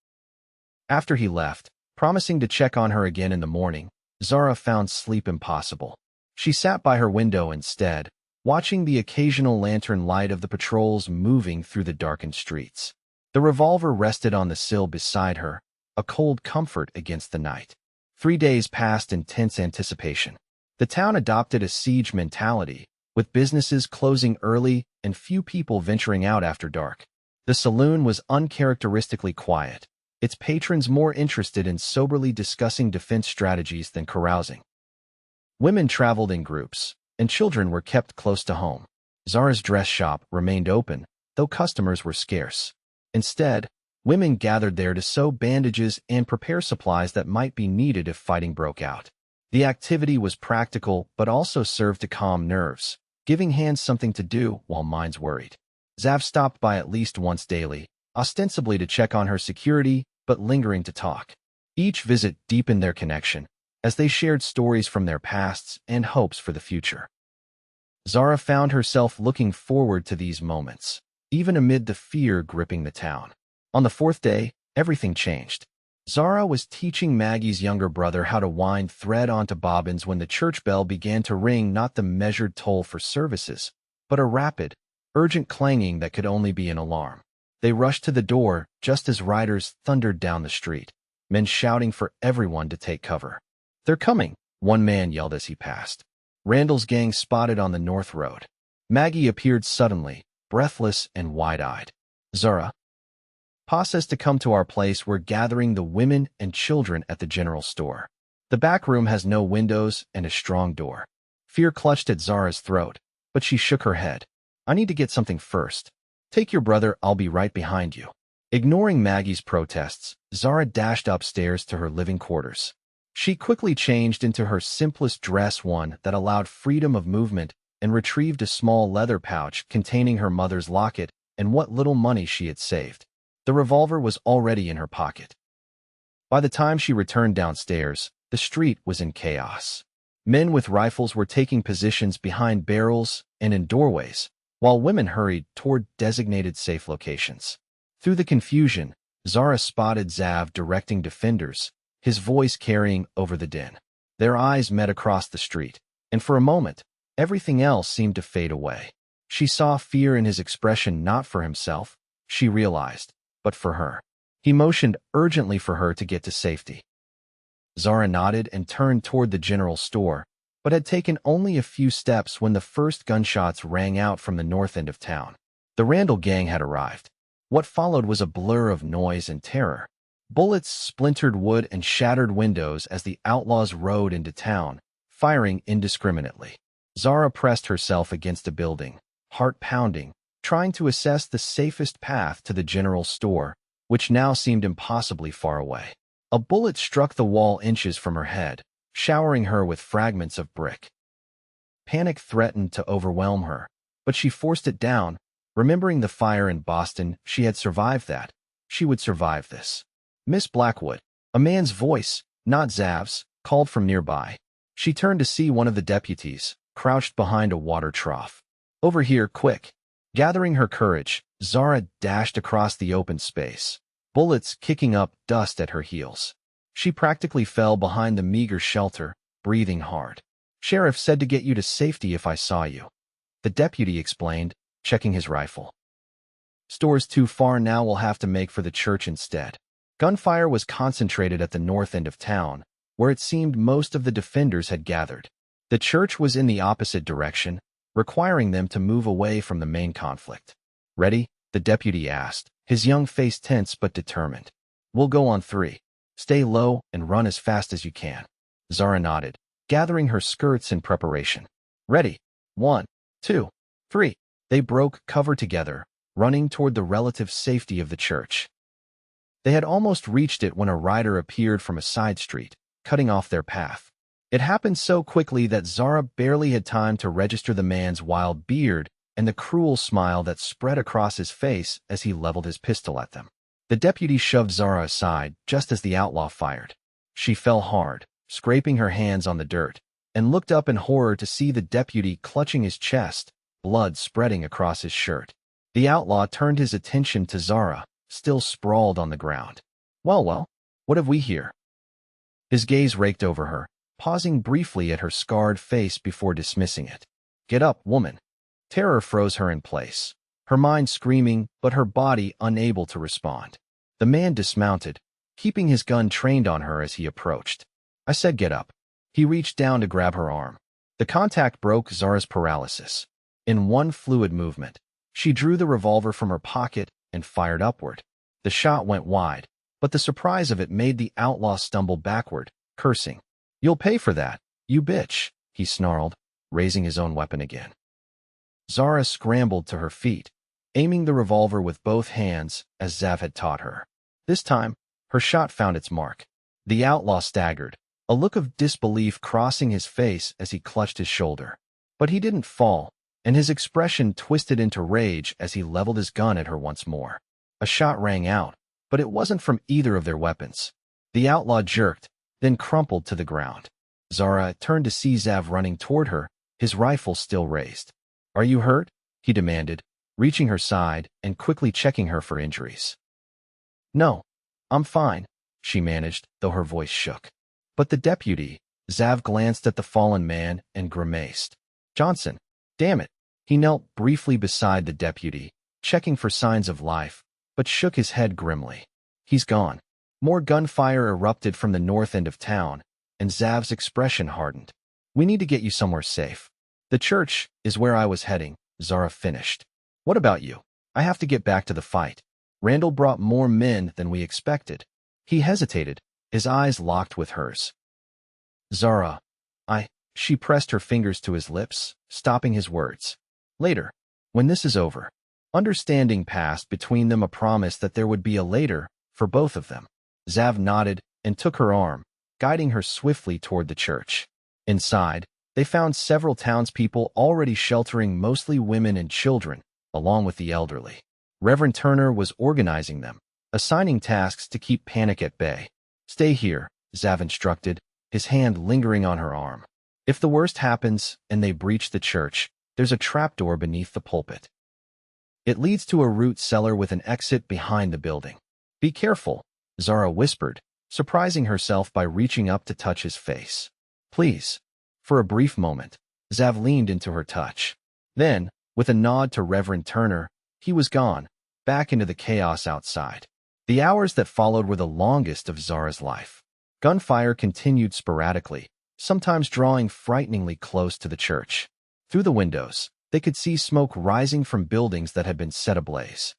After he left, promising to check on her again in the morning, Zara found sleep impossible. She sat by her window instead, watching the occasional lantern light of the patrols moving through the darkened streets. The revolver rested on the sill beside her, a cold comfort against the night. 3 days passed in tense anticipation. The town adopted a siege mentality, with businesses closing early and few people venturing out after dark. The saloon was uncharacteristically quiet, its patrons more interested in soberly discussing defense strategies than carousing. Women traveled in groups, and children were kept close to home. Zara's dress shop remained open, though customers were scarce. Instead, women gathered there to sew bandages and prepare supplies that might be needed if fighting broke out. The activity was practical but also served to calm nerves, giving hands something to do while minds worried. Zav stopped by at least once daily, ostensibly to check on her security but lingering to talk. Each visit deepened their connection, as they shared stories from their pasts and hopes for the future. Zara found herself looking forward to these moments, even amid the fear gripping the town. On the 4th day, everything changed. Zara was teaching Maggie's younger brother how to wind thread onto bobbins when the church bell began to ring, not the measured toll for services, but a rapid, urgent clanging that could only be an alarm. They rushed to the door just as riders thundered down the street, men shouting for everyone to take cover. "They're coming," one man yelled as he passed. Randall's gang spotted on the north road. Maggie appeared suddenly, breathless and wide-eyed. "Zara, Pa says to come to our place. We're gathering the women and children at the general store. The back room has no windows and a strong door." Fear clutched at Zara's throat, but she shook her head. "I need to get something first. Take your brother, I'll be right behind you." Ignoring Maggie's protests, Zara dashed upstairs to her living quarters. She quickly changed into her simplest dress, one that allowed freedom of movement, and retrieved a small leather pouch containing her mother's locket and what little money she had saved. The revolver was already in her pocket. By the time she returned downstairs, the street was in chaos. Men with rifles were taking positions behind barrels and in doorways, while women hurried toward designated safe locations. Through the confusion, Zara spotted Zav directing defenders, his voice carrying over the din. Their eyes met across the street, and for a moment, everything else seemed to fade away. She saw fear in his expression, not for himself, she realized, but for her. He motioned urgently for her to get to safety. Zara nodded and turned toward the general store, but had taken only a few steps when the first gunshots rang out from the north end of town. The Randall gang had arrived. What followed was a blur of noise and terror. Bullets splintered wood and shattered windows as the outlaws rode into town, firing indiscriminately. Zara pressed herself against a building, heart pounding, trying to assess the safest path to the general store, which now seemed impossibly far away. A bullet struck the wall inches from her head, showering her with fragments of brick. Panic threatened to overwhelm her, but she forced it down, remembering the fire in Boston. She had survived that. She would survive this. "Miss Blackwood," a man's voice, not Zav's, called from nearby. She turned to see one of the deputies, crouched behind a water trough. "Over here, quick." Gathering her courage, Zara dashed across the open space, bullets kicking up dust at her heels. She practically fell behind the meager shelter, breathing hard. "Sheriff said to get you to safety if I saw you," the deputy explained, checking his rifle. "Store's too far now, we'll have to make for the church instead." Gunfire was concentrated at the north end of town, where it seemed most of the defenders had gathered. The church was in the opposite direction, requiring them to move away from the main conflict. "Ready?" the deputy asked, his young face tense but determined. "We'll go on 3. Stay low and run as fast as you can." Zara nodded, gathering her skirts in preparation. "Ready? 1, 2, 3. They broke cover together, running toward the relative safety of the church. They had almost reached it when a rider appeared from a side street, cutting off their path. It happened so quickly that Zara barely had time to register the man's wild beard and the cruel smile that spread across his face as he leveled his pistol at them. The deputy shoved Zara aside just as the outlaw fired. She fell hard, scraping her hands on the dirt, and looked up in horror to see the deputy clutching his chest, blood spreading across his shirt. The outlaw turned his attention to Zara, still sprawled on the ground. Well, what have we here?" His gaze raked over her, pausing briefly at her scarred face before dismissing it. "Get up, woman." Terror froze her in place, her mind screaming but her body unable to respond. The man dismounted, keeping his gun trained on her as he approached. I said get up. He reached down to grab her arm. The contact broke Zara's paralysis. In one fluid movement, she drew the revolver from her pocket and fired upward. The shot went wide, but the surprise of it made the outlaw stumble backward, cursing. You'll pay for that, you bitch, he snarled, raising his own weapon again. Zara scrambled to her feet, aiming the revolver with both hands as Xav had taught her. This time, her shot found its mark. The outlaw staggered, a look of disbelief crossing his face as he clutched his shoulder. But he didn't fall, and his expression twisted into rage as he leveled his gun at her once more. A shot rang out, but it wasn't from either of their weapons. The outlaw jerked, then crumpled to the ground. Zara turned to see Xav running toward her, his rifle still raised. Are you hurt? He demanded, reaching her side and quickly checking her for injuries. No, I'm fine, she managed, though her voice shook. But the deputy, Xav glanced at the fallen man and grimaced. Johnson, damn it. He knelt briefly beside the deputy, checking for signs of life, but shook his head grimly. He's gone. More gunfire erupted from the north end of town, and Xav's expression hardened. We need to get you somewhere safe. The church is where I was heading, Zara finished. What about you? I have to get back to the fight. Randall brought more men than we expected. He hesitated, his eyes locked with hers. Zara, she pressed her fingers to his lips, stopping his words. Later, when this is over. Understanding passed between them, a promise that there would be a later for both of them. Xav nodded and took her arm, guiding her swiftly toward the church. Inside, they found several townspeople already sheltering mostly women and children, along with the elderly. Reverend Turner was organizing them, assigning tasks to keep panic at bay. Stay here, Xav instructed, his hand lingering on her arm. If the worst happens and they breach the church, there's a trapdoor beneath the pulpit. It leads to a root cellar with an exit behind the building. Be careful, Zara whispered, surprising herself by reaching up to touch his face. Please. For a brief moment, Xav leaned into her touch. Then, with a nod to Reverend Turner, he was gone, back into the chaos outside. The hours that followed were the longest of Zara's life. Gunfire continued sporadically, sometimes drawing frighteningly close to the church. Through the windows, they could see smoke rising from buildings that had been set ablaze.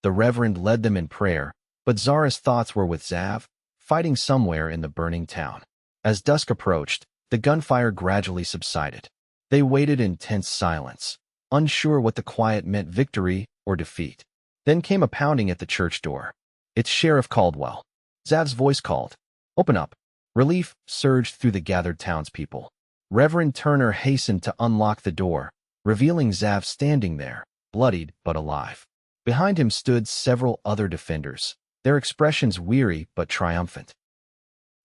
The Reverend led them in prayer, but Zara's thoughts were with Xav, fighting somewhere in the burning town. As dusk approached, the gunfire gradually subsided. They waited in tense silence, unsure what the quiet meant, victory or defeat. Then came a pounding at the church door. It's Sheriff Caldwell. Xav's voice called. Open up. Relief surged through the gathered townspeople. Reverend Turner hastened to unlock the door, revealing Xav standing there, bloodied but alive. Behind him stood several other defenders, their expressions weary but triumphant.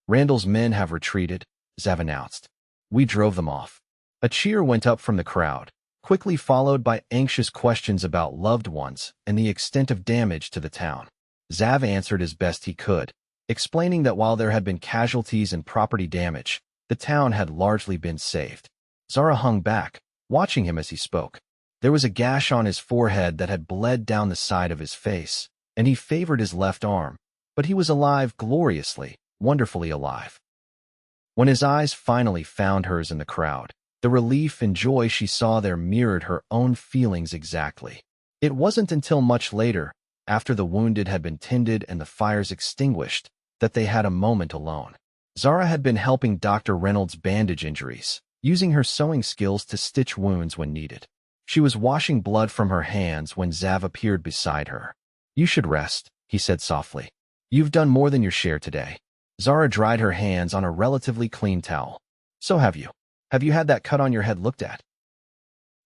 Randall's men have retreated, Xav announced. We drove them off. A cheer went up from the crowd, quickly followed by anxious questions about loved ones and the extent of damage to the town. Xav answered as best he could, explaining that while there had been casualties and property damage, the town had largely been saved. Zara hung back, watching him as he spoke. There was a gash on his forehead that had bled down the side of his face, and he favored his left arm, but he was alive gloriously, wonderfully alive. When his eyes finally found hers in the crowd, the relief and joy she saw there mirrored her own feelings exactly. It wasn't until much later, after the wounded had been tended and the fires extinguished, that they had a moment alone. Zara had been helping Dr. Reynolds bandage injuries, using her sewing skills to stitch wounds when needed. She was washing blood from her hands when Xav appeared beside her. You should rest, he said softly. You've done more than your share today. Zara dried her hands on a relatively clean towel. So have you. Have you had that cut on your head looked at?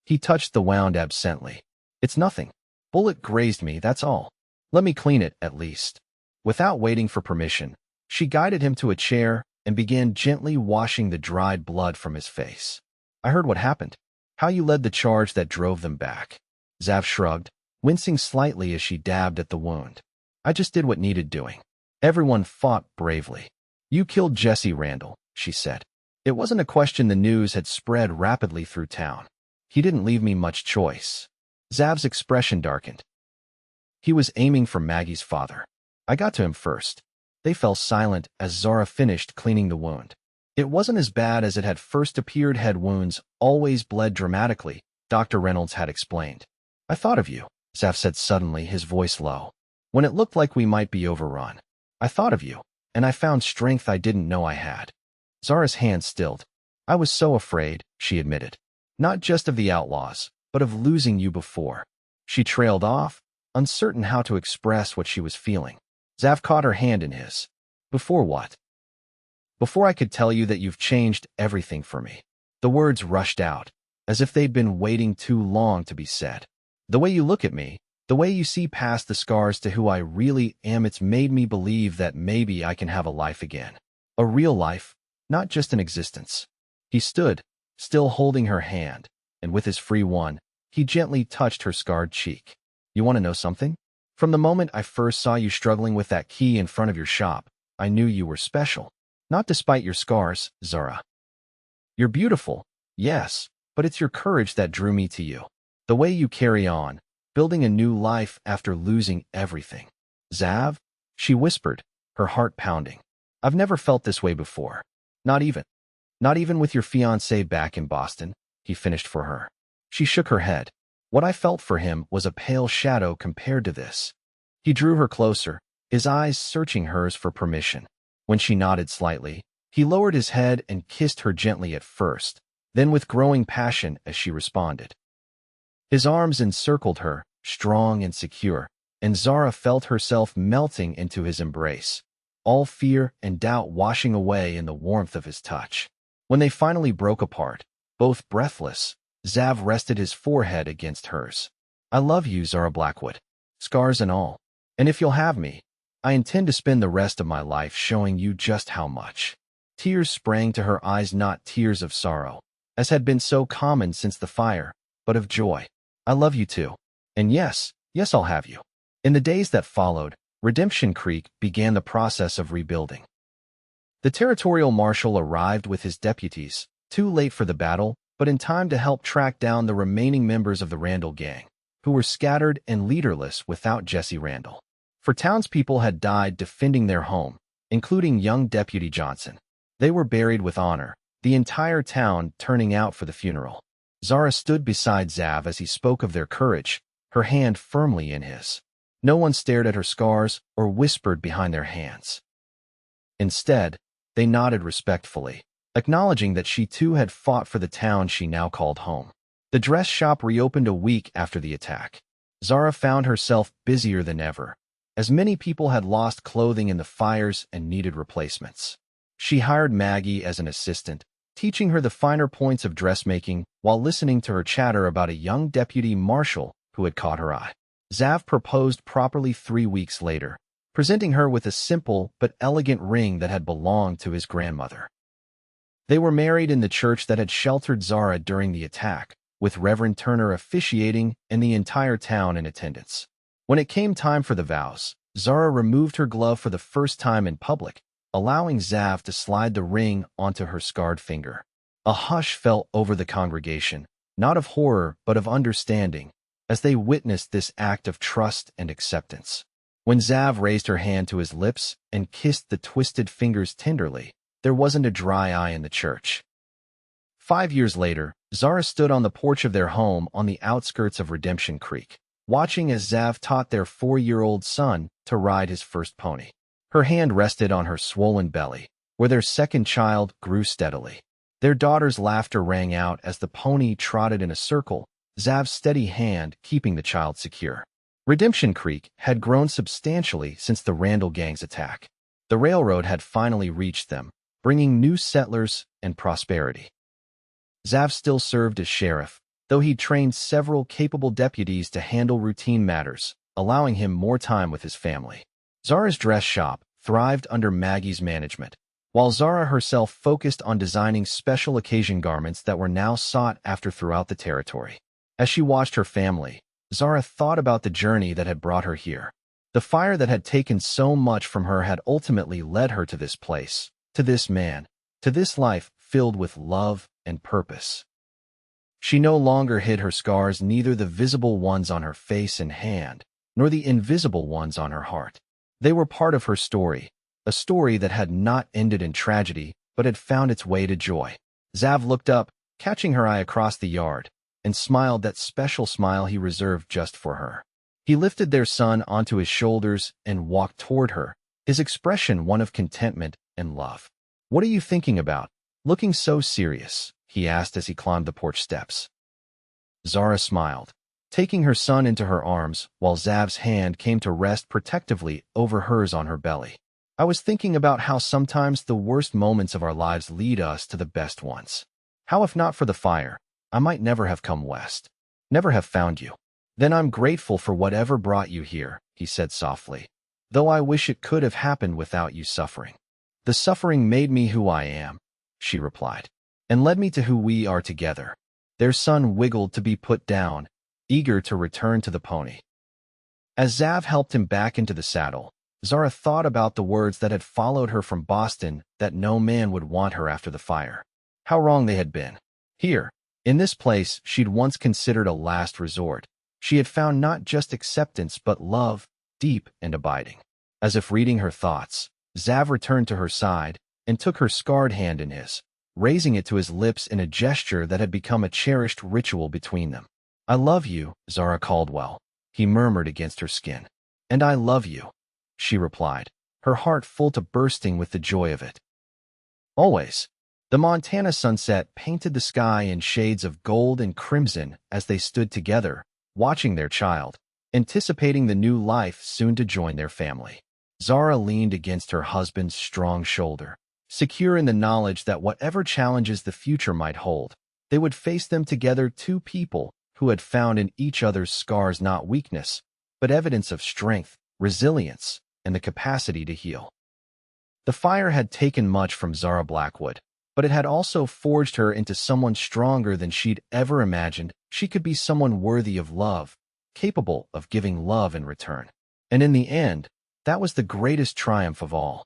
He touched the wound absently. It's nothing. Bullet grazed me, that's all. Let me clean it, at least. Without waiting for permission, she guided him to a chair and began gently washing the dried blood from his face. I heard what happened. How you led the charge that drove them back. Xav shrugged, wincing slightly as she dabbed at the wound. I just did what needed doing. Everyone fought bravely. You killed Jesse Randall, she said. It wasn't a question. The news had spread rapidly through town. He didn't leave me much choice. Xav's expression darkened. He was aiming for Maggie's father. I got to him first. They fell silent as Zara finished cleaning the wound. It wasn't as bad as it had first appeared. Head wounds always bled dramatically, Dr. Reynolds had explained. I thought of you, Zav said suddenly, his voice low. When it looked like we might be overrun. I thought of you, and I found strength I didn't know I had. Zara's hand stilled. I was so afraid, she admitted. Not just of the outlaws, but of losing you before. She trailed off, uncertain how to express what she was feeling. Zav caught her hand in his. Before what? Before I could tell you that you've changed everything for me. The words rushed out, as if they'd been waiting too long to be said. The way you look at me, the way you see past the scars to who I really am, it's made me believe that maybe I can have a life again. A real life, not just an existence. He stood, still holding her hand, and with his free one, he gently touched her scarred cheek. You want to know something? From the moment I first saw you struggling with that key in front of your shop, I knew you were special. Not despite your scars, Zara. You're beautiful, yes, but it's your courage that drew me to you. The way you carry on, building a new life after losing everything. Zav, she whispered, her heart pounding. I've never felt this way before. Not even with your fiancé back in Boston, he finished for her. She shook her head. What I felt for him was a pale shadow compared to this. He drew her closer, his eyes searching hers for permission. When she nodded slightly, he lowered his head and kissed her gently at first, then with growing passion as she responded. His arms encircled her, strong and secure, and Zara felt herself melting into his embrace, all fear and doubt washing away in the warmth of his touch. When they finally broke apart, both breathless, Zav rested his forehead against hers. I love you, Zara Blackwood, scars and all, and if you'll have me, I intend to spend the rest of my life showing you just how much. Tears sprang to her eyes, not tears of sorrow, as had been so common since the fire, but of joy. I love you too. And yes, I'll have you. In the days that followed, Redemption Creek began the process of rebuilding. The territorial marshal arrived with his deputies, too late for the battle, but in time to help track down the remaining members of the Randall gang, who were scattered and leaderless without Jesse Randall. For townspeople had died defending their home, including young Deputy Johnson. They were buried with honor, the entire town turning out for the funeral. Zara stood beside Zav as he spoke of their courage, her hand firmly in his. No one stared at her scars or whispered behind their hands. Instead, they nodded respectfully, acknowledging that she too had fought for the town she now called home. The dress shop reopened a week after the attack. Zara found herself busier than ever, as many people had lost clothing in the fires and needed replacements. She hired Maggie as an assistant, teaching her the finer points of dressmaking while listening to her chatter about a young deputy marshal who had caught her eye. Zav proposed properly 3 weeks later, presenting her with a simple but elegant ring that had belonged to his grandmother. They were married in the church that had sheltered Zara during the attack, with Reverend Turner officiating and the entire town in attendance. When it came time for the vows, Zara removed her glove for the first time in public, allowing Zav to slide the ring onto her scarred finger. A hush fell over the congregation, not of horror but of understanding, as they witnessed this act of trust and acceptance. When Zav raised her hand to his lips and kissed the twisted fingers tenderly, there wasn't a dry eye in the church. 5 years later, Zara stood on the porch of their home on the outskirts of Redemption Creek, watching as Zav taught their 4-year-old son to ride his first pony. Her hand rested on her swollen belly, where their second child grew steadily. Their daughter's laughter rang out as the pony trotted in a circle, Zav's steady hand keeping the child secure. Redemption Creek had grown substantially since the Randall gang's attack. The railroad had finally reached them, bringing new settlers and prosperity. Zav still served as sheriff, though he'd trained several capable deputies to handle routine matters, allowing him more time with his family. Zara's dress shop thrived under Maggie's management, while Zara herself focused on designing special occasion garments that were now sought after throughout the territory. As she watched her family, Zara thought about the journey that had brought her here. The fire that had taken so much from her had ultimately led her to this place, to this man, to this life filled with love and purpose. She no longer hid her scars, neither the visible ones on her face and hand, nor the invisible ones on her heart. They were part of her story, a story that had not ended in tragedy, but had found its way to joy. Zav looked up, catching her eye across the yard, and smiled that special smile he reserved just for her. He lifted their son onto his shoulders and walked toward her, his expression one of contentment and love. "What are you thinking about, looking so serious?" he asked as he climbed the porch steps. Zara smiled, taking her son into her arms while Zav's hand came to rest protectively over hers on her belly. "I was thinking about how sometimes the worst moments of our lives lead us to the best ones. How if not for the fire, I might never have come west, never have found you. Then I'm grateful for whatever brought you here," he said softly, "though I wish it could have happened without you suffering." "The suffering made me who I am," she replied, "and led me to who we are together." Their son wiggled to be put down, eager to return to the pony. As Zav helped him back into the saddle, Zara thought about the words that had followed her from Boston, that no man would want her after the fire. How wrong they had been. Here, in this place she'd once considered a last resort, she had found not just acceptance but love, deep and abiding. As if reading her thoughts, Zav returned to her side and took her scarred hand in his, raising it to his lips in a gesture that had become a cherished ritual between them. "I love you, Zara Caldwell," he murmured against her skin. "And I love you," she replied, her heart full to bursting with the joy of it. Always. The Montana sunset painted the sky in shades of gold and crimson as they stood together, watching their child, anticipating the new life soon to join their family. Zara leaned against her husband's strong shoulder, secure in the knowledge that whatever challenges the future might hold, they would face them together, two people who had found in each other's scars not weakness, but evidence of strength, resilience, and the capacity to heal. The fire had taken much from Zara Blackwood, but it had also forged her into someone stronger than she'd ever imagined. She could be someone worthy of love, capable of giving love in return. And in the end, that was the greatest triumph of all.